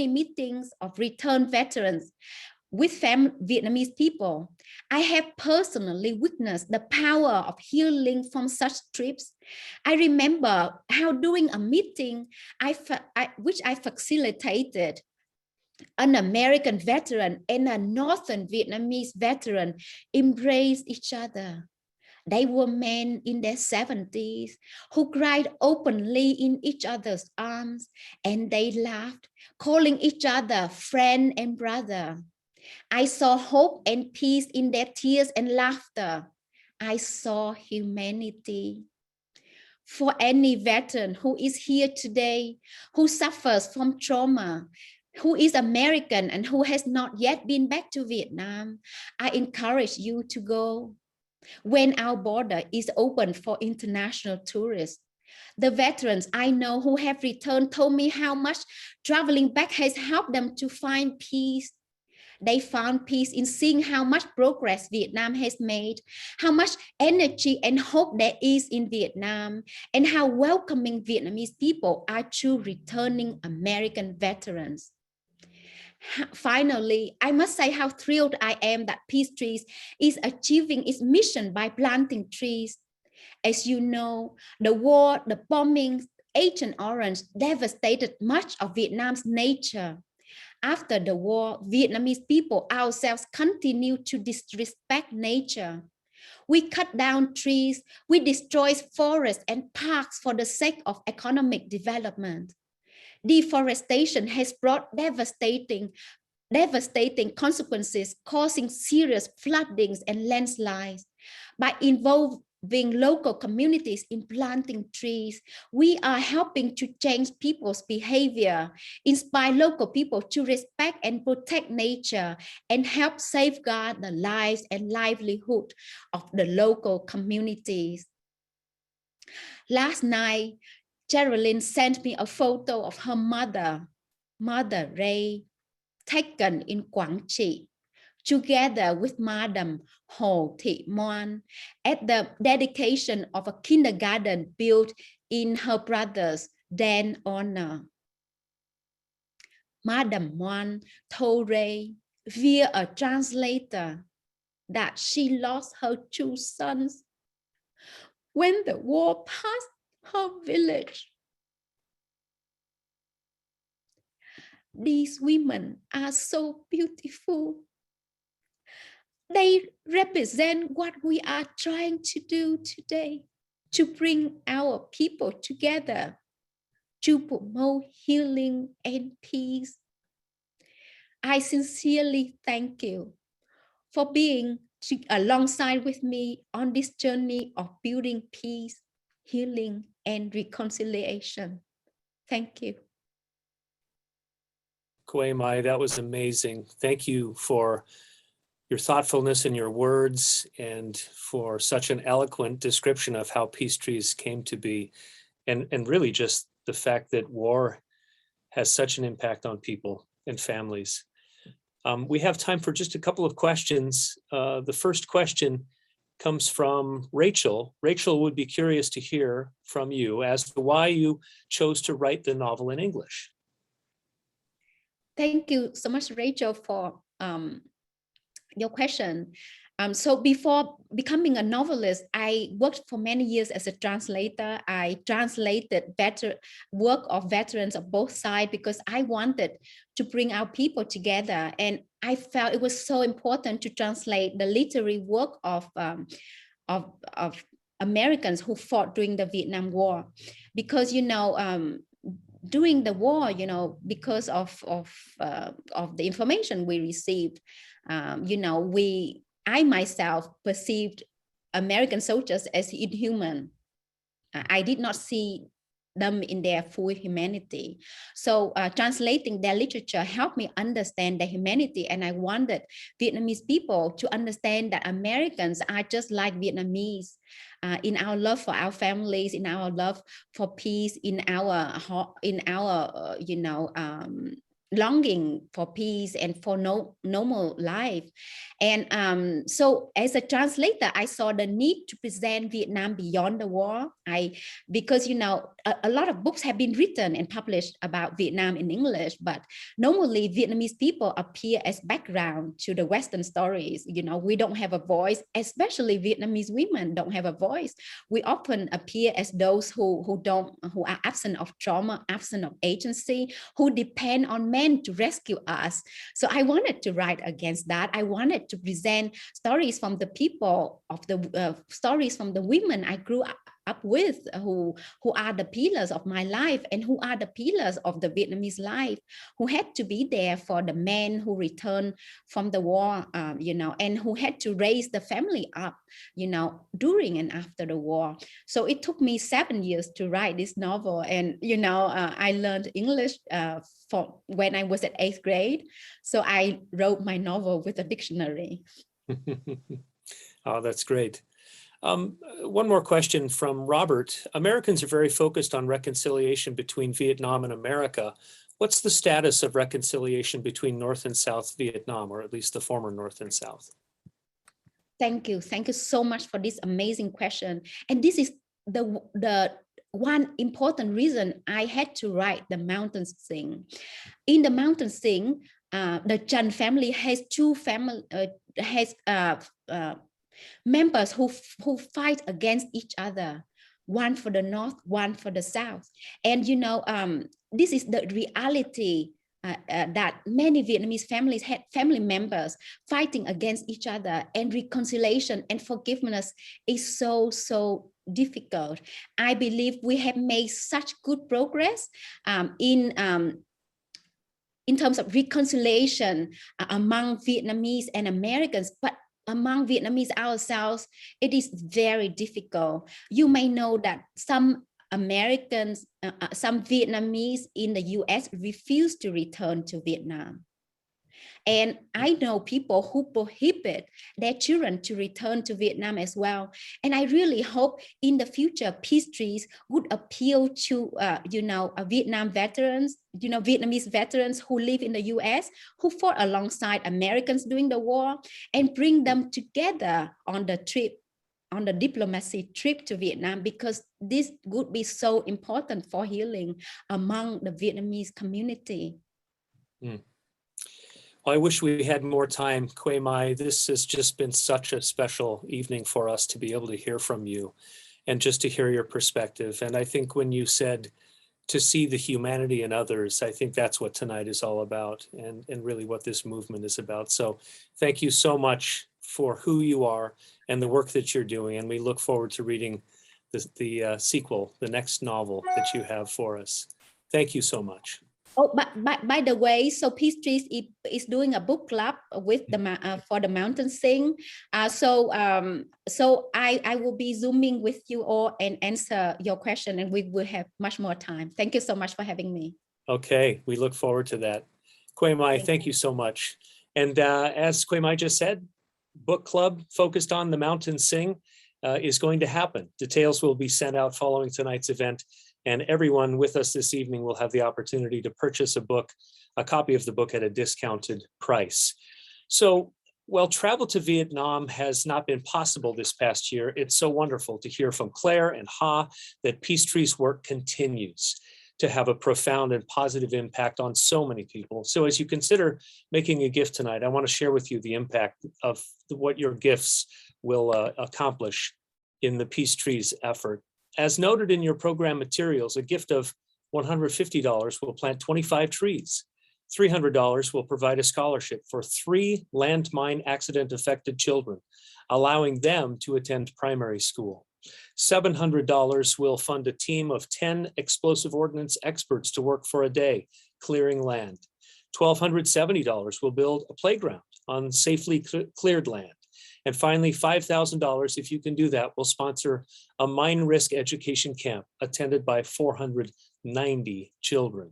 meetings of returned veterans with Vietnamese people, I have personally witnessed the power of healing from such trips. I remember how during a meeting which I facilitated, an American veteran and a Northern Vietnamese veteran embraced each other. They were men in their 70s who cried openly in each other's arms, and they laughed, calling each other friend and brother. I saw hope and peace in their tears and laughter. I saw humanity. For any veteran who is here today, who suffers from trauma, who is American and who has not yet been back to Vietnam, I encourage you to go when our border is open for international tourists. The veterans I know who have returned told me how much traveling back has helped them to find peace. They found peace in seeing how much progress Vietnam has made, how much energy and hope there is in Vietnam, and how welcoming Vietnamese people are to returning American veterans. Finally, I must say how thrilled I am that PeaceTrees is achieving its mission by planting trees. As you know, the war, the bombings, Agent Orange devastated much of Vietnam's nature. After the war, Vietnamese people ourselves continue to disrespect nature. We cut down trees, we destroy forests and parks for the sake of economic development. Deforestation has brought devastating consequences, causing serious floodings and landslides. By involving local communities in planting trees, we are helping to change people's behavior, inspire local people to respect and protect nature, and help safeguard the lives and livelihood of the local communities. Last night, Geraldine sent me a photo of her mother, Mother Ray, taken in Quảng Trị, together with Madam Hồ Thị Moan, at the dedication of a kindergarten built in her brother's then honor. Madam Moan told Ray via a translator that she lost her 2 sons when the war passed her village. These women are so beautiful. They represent what we are trying to do today, to bring our people together, to promote healing and peace. I sincerely thank you for being alongside with me on this journey of building peace, healing, and reconciliation. Thank you. Quay Mai, that was amazing. Thank you for your thoughtfulness in your words and for such an eloquent description of how PeaceTrees came to be, and really just the fact that war has such an impact on people and families. We have time for just a couple of questions. The first question comes from Rachel. Rachel would be curious to hear from you as to why you chose to write the novel in English. Thank you so much, Rachel, for your question. So before becoming a novelist, I worked for many years as a translator. I translated work of veterans of both sides because I wanted to bring our people together. And I felt it was so important to translate the literary work of Americans who fought during the Vietnam War. Because, you know, during the war, you know, because of the information we received, you know, I myself perceived American soldiers as inhuman. I did not see them in their full humanity. So translating their literature helped me understand their humanity. And I wanted Vietnamese people to understand that Americans are just like Vietnamese in our love for our families, in our love for peace, in our you know, longing for peace and for normal life. And so as a translator, I saw the need to present Vietnam beyond the war. Because, you know, a lot of books have been written and published about Vietnam in English, but normally Vietnamese people appear as background to the Western stories. You know, we don't have a voice, especially Vietnamese women don't have a voice. We often appear as those who are absent of trauma, absent of agency, who depend on men to rescue us. So I wanted to write against that. I wanted to present stories from the people, of the stories from the women I grew up with, who are the pillars of my life and who are the pillars of the Vietnamese life, who had to be there for the men who returned from the war, you know, and who had to raise the family up, you know, during and after the war. So it took me 7 years to write this novel. And, you know, I learned English for when I was at 8th grade. So I wrote my novel with a dictionary. Oh, that's great. One more question from Robert. Americans are very focused on reconciliation between Vietnam and America. What's the status of reconciliation between North and South Vietnam, or at least the former North and South? Thank you. Thank you so much for this amazing question. And this is the one important reason I had to write The Mountain Sing. In The Mountain Sing, the Chan family has members who fight against each other, one for the North, one for the South. And this is the reality that many Vietnamese families had family members fighting against each other, and reconciliation and forgiveness is so difficult. I believe we have made such good progress in terms of reconciliation among Vietnamese and Americans, but among Vietnamese ourselves, it is very difficult. You may know that some Americans, some Vietnamese in the US refuse to return to Vietnam. And I know people who prohibit their children to return to Vietnam as well. And I really hope in the future, PeaceTrees would appeal to, Vietnam veterans, Vietnamese veterans who live in the US, who fought alongside Americans during the war, and bring them together on the trip, on the diplomacy trip to Vietnam, because this would be so important for healing among the Vietnamese community. I wish we had more time, Quay Mai. This has just been such a special evening for us to be able to hear from you and just to hear your perspective. And I think when you said to see the humanity in others, I think that's what tonight is all about, and really what this movement is about. So thank you so much for who you are and the work that you're doing. And we look forward to reading the sequel, the next novel that you have for us. Thank you so much. Oh, by the way, so PeaceTrees is doing a book club with for The Mountain Sing. So I will be Zooming with you all and answer your question, and we will have much more time. Thank you so much for having me. Okay, we look forward to that. Quay Mai, thank you so much. And as Quay Mai just said, book club focused on The Mountain Sing is going to happen. Details will be sent out following tonight's event. And everyone with us this evening will have the opportunity to purchase a copy of the book at a discounted price. So while travel to Vietnam has not been possible this past year, it's so wonderful to hear from Claire and Ha that PeaceTrees work continues to have a profound and positive impact on so many people. So as you consider making a gift tonight, I want to share with you the impact of what your gifts will accomplish in the PeaceTrees effort. As noted in your program materials, a gift of $150 will plant 25 trees. $300 will provide a scholarship for 3 landmine accident affected children, allowing them to attend primary school. $700 will fund a team of 10 explosive ordnance experts to work for a day, clearing land. $1,270 will build a playground on safely cleared land. And finally, $5,000, if you can do that, will sponsor a mine risk education camp attended by 490 children.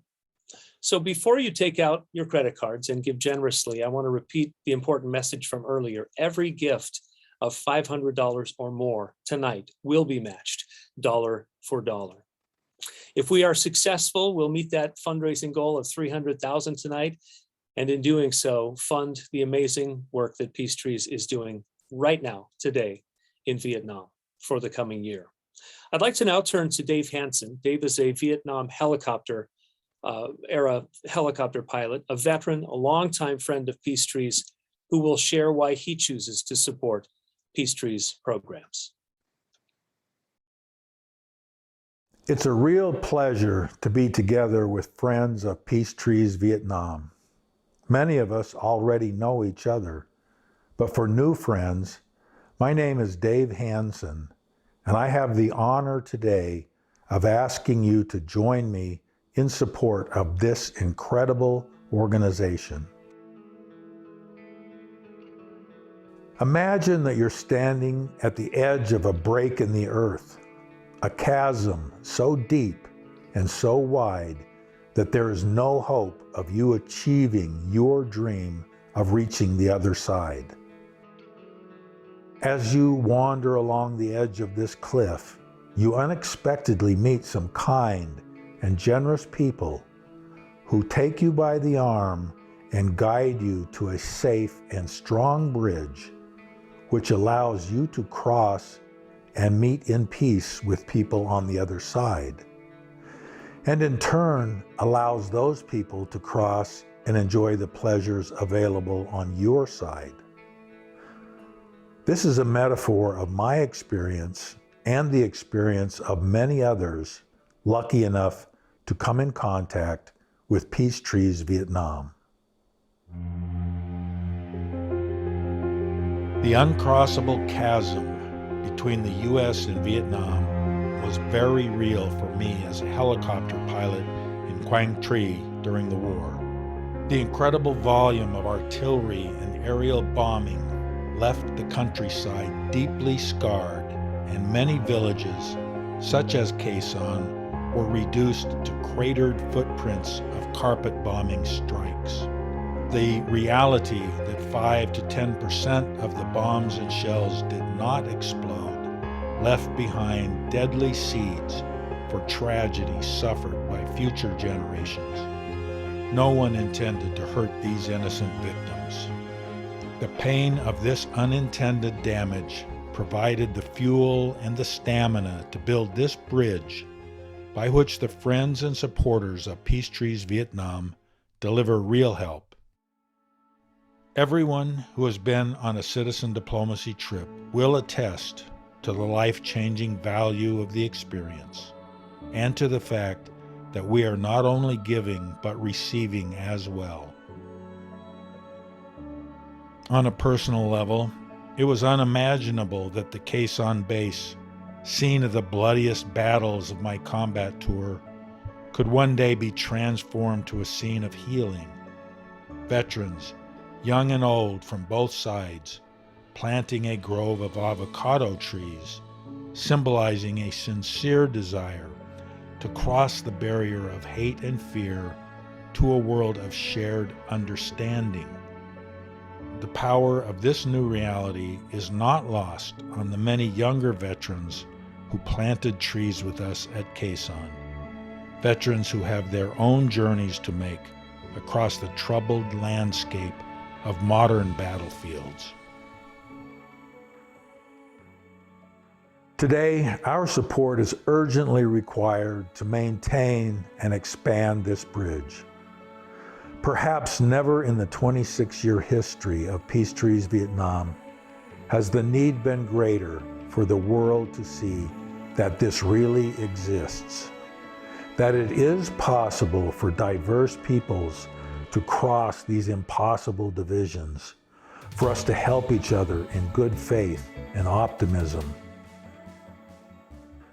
So before you take out your credit cards and give generously, I want to repeat the important message from earlier. Every gift of $500 or more tonight will be matched dollar for dollar. If we are successful, we'll meet that fundraising goal of $300,000 tonight. And in doing so, fund the amazing work that PeaceTrees is doing right now, today, in Vietnam for the coming year. I'd like to now turn to Dave Hansen. Dave is a Vietnam era helicopter pilot, a veteran, a longtime friend of PeaceTrees, who will share why he chooses to support PeaceTrees programs. It's a real pleasure to be together with friends of PeaceTrees Vietnam. Many of us already know each other, but for new friends, my name is Dave Hansen, and I have the honor today of asking you to join me in support of this incredible organization. Imagine that you're standing at the edge of a break in the earth, a chasm so deep and so wide that there is no hope of you achieving your dream of reaching the other side. As you wander along the edge of this cliff, you unexpectedly meet some kind and generous people who take you by the arm and guide you to a safe and strong bridge, which allows you to cross and meet in peace with people on the other side, and in turn allows those people to cross and enjoy the pleasures available on your side. This is a metaphor of my experience and the experience of many others lucky enough to come in contact with PeaceTrees Vietnam. The uncrossable chasm between the U.S. and Vietnam was very real for me as a helicopter pilot in Quang Tri during the war. The incredible volume of artillery and aerial bombing left the countryside deeply scarred, and many villages, such as Quay Son, were reduced to cratered footprints of carpet bombing strikes. The reality that 5 to 10% of the bombs and shells did not explode left behind deadly seeds for tragedy suffered by future generations. No one intended to hurt these innocent victims. The pain of this unintended damage provided the fuel and the stamina to build this bridge by which the friends and supporters of PeaceTrees Vietnam deliver real help. Everyone who has been on a citizen diplomacy trip will attest to the life-changing value of the experience and to the fact that we are not only giving but receiving as well. On a personal level, it was unimaginable that the Quay Son base, scene of the bloodiest battles of my combat tour, could one day be transformed to a scene of healing. Veterans, young and old from both sides, planting a grove of avocado trees, symbolizing a sincere desire to cross the barrier of hate and fear to a world of shared understanding. The power of this new reality is not lost on the many younger veterans who planted trees with us at Quay Son, veterans who have their own journeys to make across the troubled landscape of modern battlefields. Today, our support is urgently required to maintain and expand this bridge. Perhaps never in the 26-year history of PeaceTrees Vietnam has the need been greater for the world to see that this really exists, that it is possible for diverse peoples to cross these impossible divisions, for us to help each other in good faith and optimism.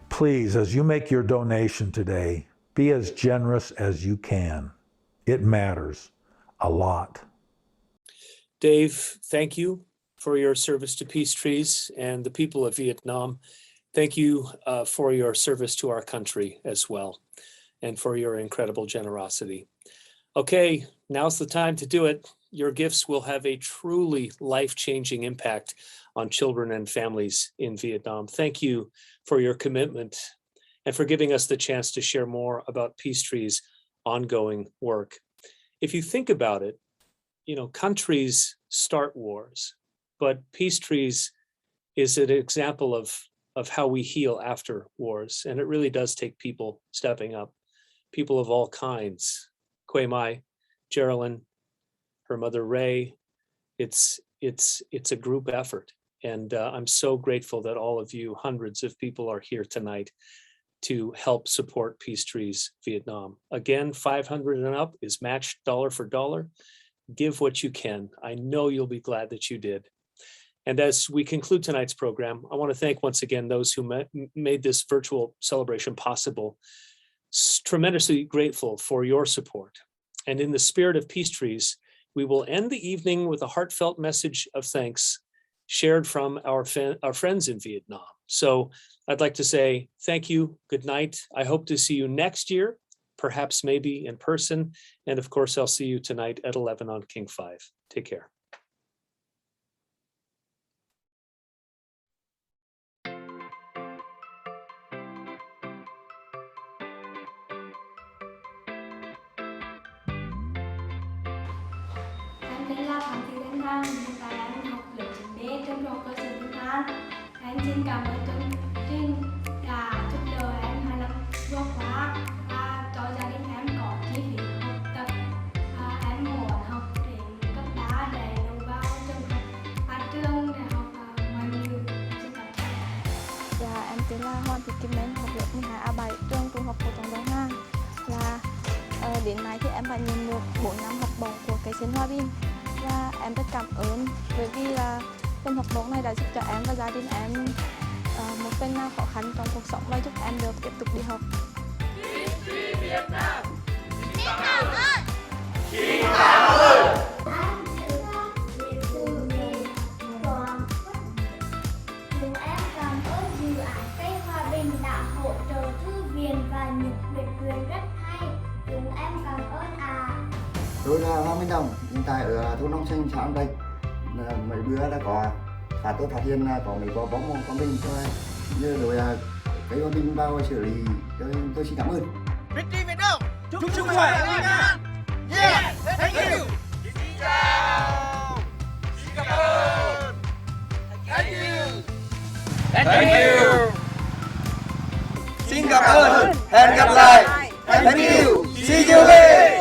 Please, as you make your donation today, be as generous as you can. It matters a lot. Dave, thank you for your service to PeaceTrees and the people of Vietnam. Thank you for your service to our country as well, and for your incredible generosity. Okay, now's the time to do it. Your gifts will have a truly life-changing impact on children and families in Vietnam. Thank you for your commitment and for giving us the chance to share more about PeaceTrees' ongoing work. If you think about it, countries start wars, but PeaceTrees is an example of how we heal after wars. And it really does take people stepping up, people of all kinds. Quay Mai, Geraldine, her mother Ray, it's a group effort. And I'm so grateful that all of you, hundreds of people, are here tonight to help support PeaceTrees Vietnam. Again, 500 and up is matched dollar for dollar. Give what you can. I know you'll be glad that you did. And as we conclude tonight's program, I want to thank once again those who made this virtual celebration possible. Tremendously grateful for your support. And in the spirit of PeaceTrees, we will end the evening with a heartfelt message of thanks shared from our friends in Vietnam. So I'd like to say thank you, good night. I hope to see you next year, perhaps maybe in person. And of course, I'll see you tonight at 11 on King 5. Take care. là Phạm Thị Thanh Thang, hiện tại em học lớp 9B trong trung học cơ sở Việt Nam. Em xin cảm ơn chương trình đã giúp đỡ em 2 năm vừa qua và cho gia đình em có chi phí học tập. Em muốn học đến cấp 3 để đầu vào trường để học ngoại ngữ. Xin cảm ơn. Dạ, em tên là Hoàng Thị Kim Anh, học lớp 12A7 trường trung học phổ thông Đông Hà. Đến nay thì em đã nhận được 4 năm học bổng của cây sen Hòa Bình và em rất cảm ơn bởi vì là phần học bổng này đã giúp cho em và gia đình em một phần nào khó khăn trong cuộc sống và giúp em được tiếp tục đi học. PeaceTrees Việt Nam. Xin cảm ơn. Xin cảm ơn. Chúng em cảm ơn dự án cây Hòa Bình đã hỗ trợ thư viện và những quyển truyện rất hay. Chúng em cảm ơn ạ. Tôi là Hoàng Minh Đồng, hiện tại ở thôn Nông Sinh, xã An Tây. Mấy bữa đã có tôi phát hiện là có mấy quả bóng của mình thôi, như rồi cây Hòa Bình vào xử lý, tôi xin cảm ơn. PeaceTrees Việt Nam. Chúc sức khỏe anh ạ. Yeah, thank you. Xin chào. Xin cảm ơn. Thank you. Thank you. Xin cảm ơn. Hẹn gặp lại. Thank you. See you again.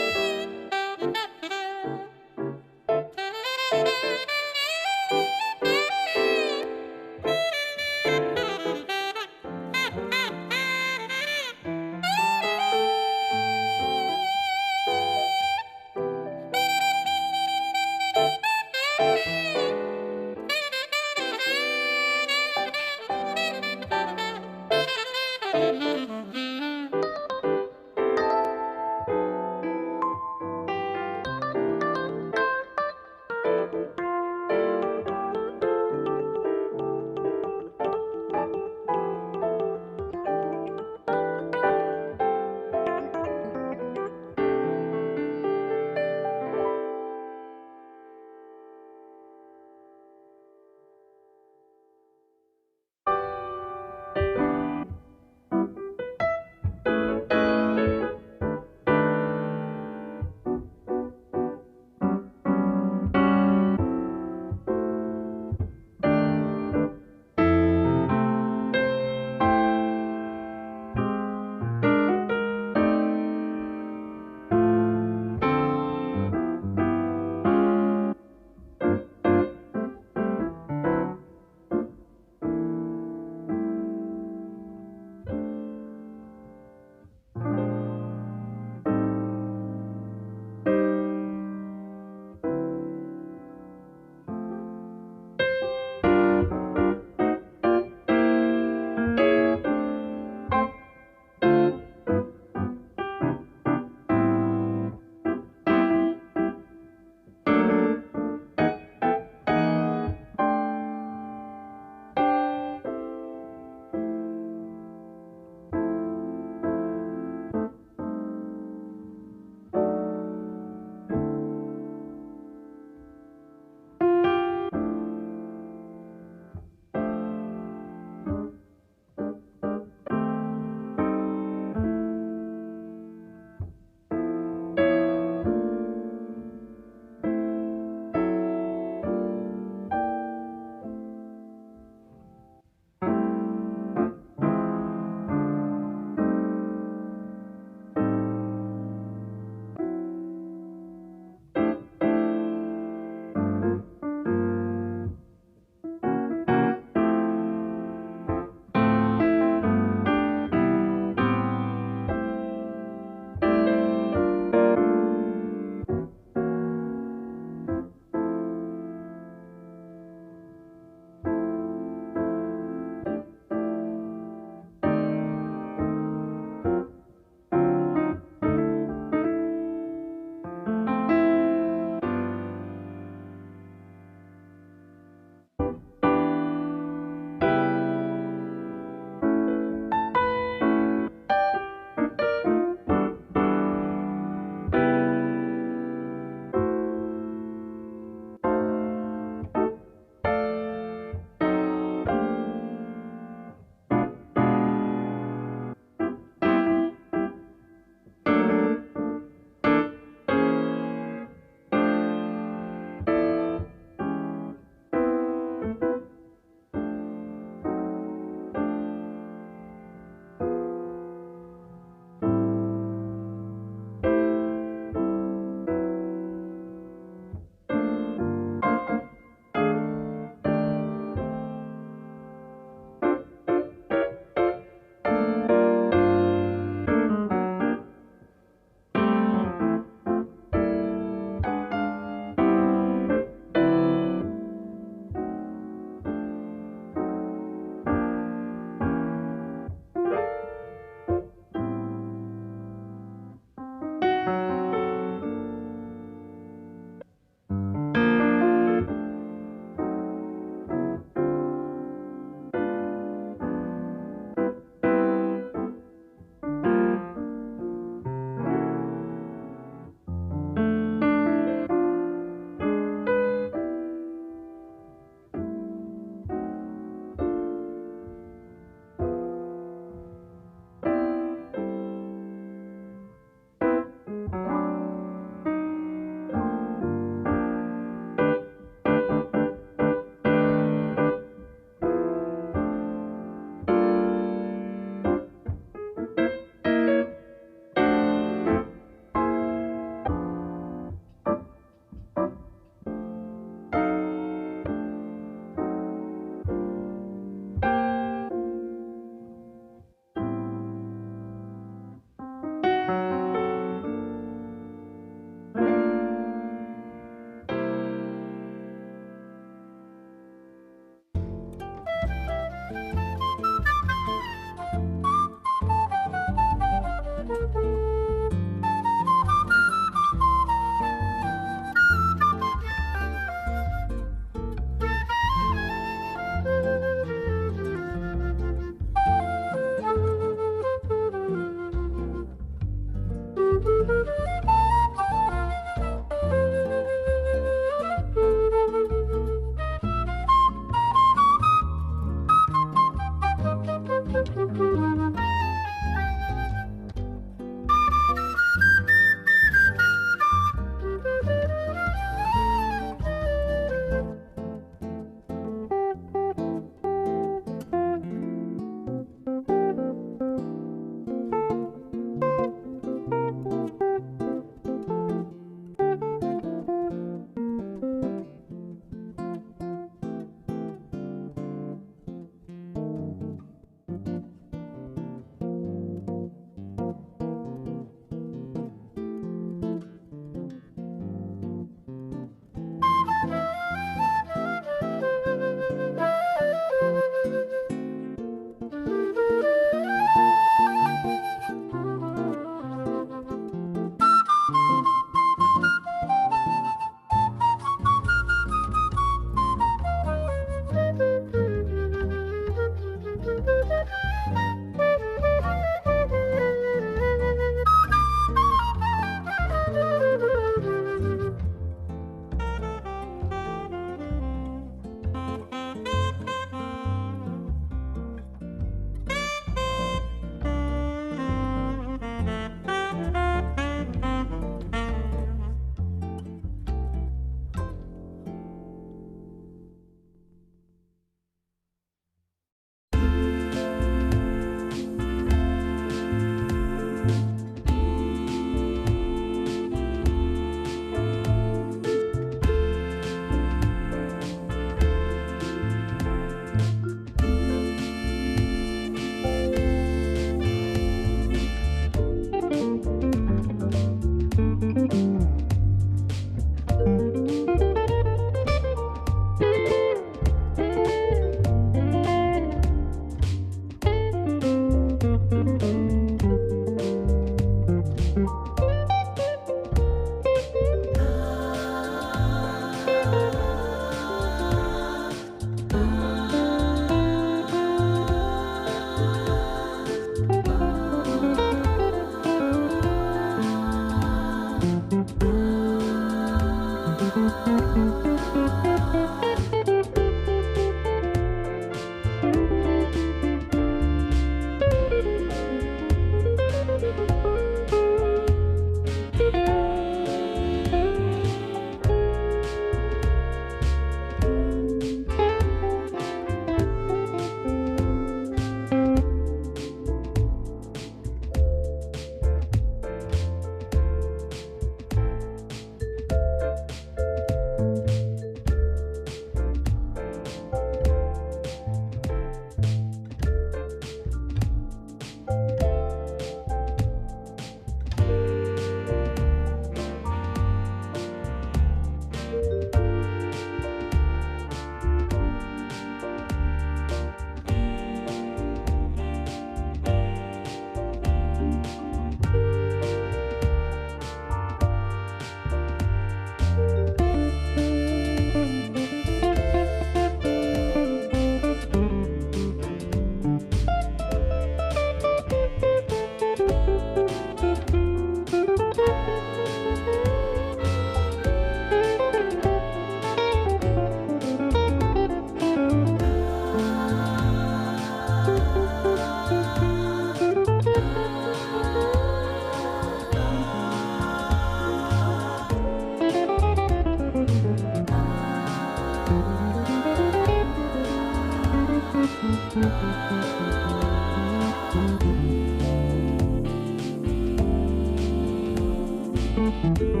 Thank you.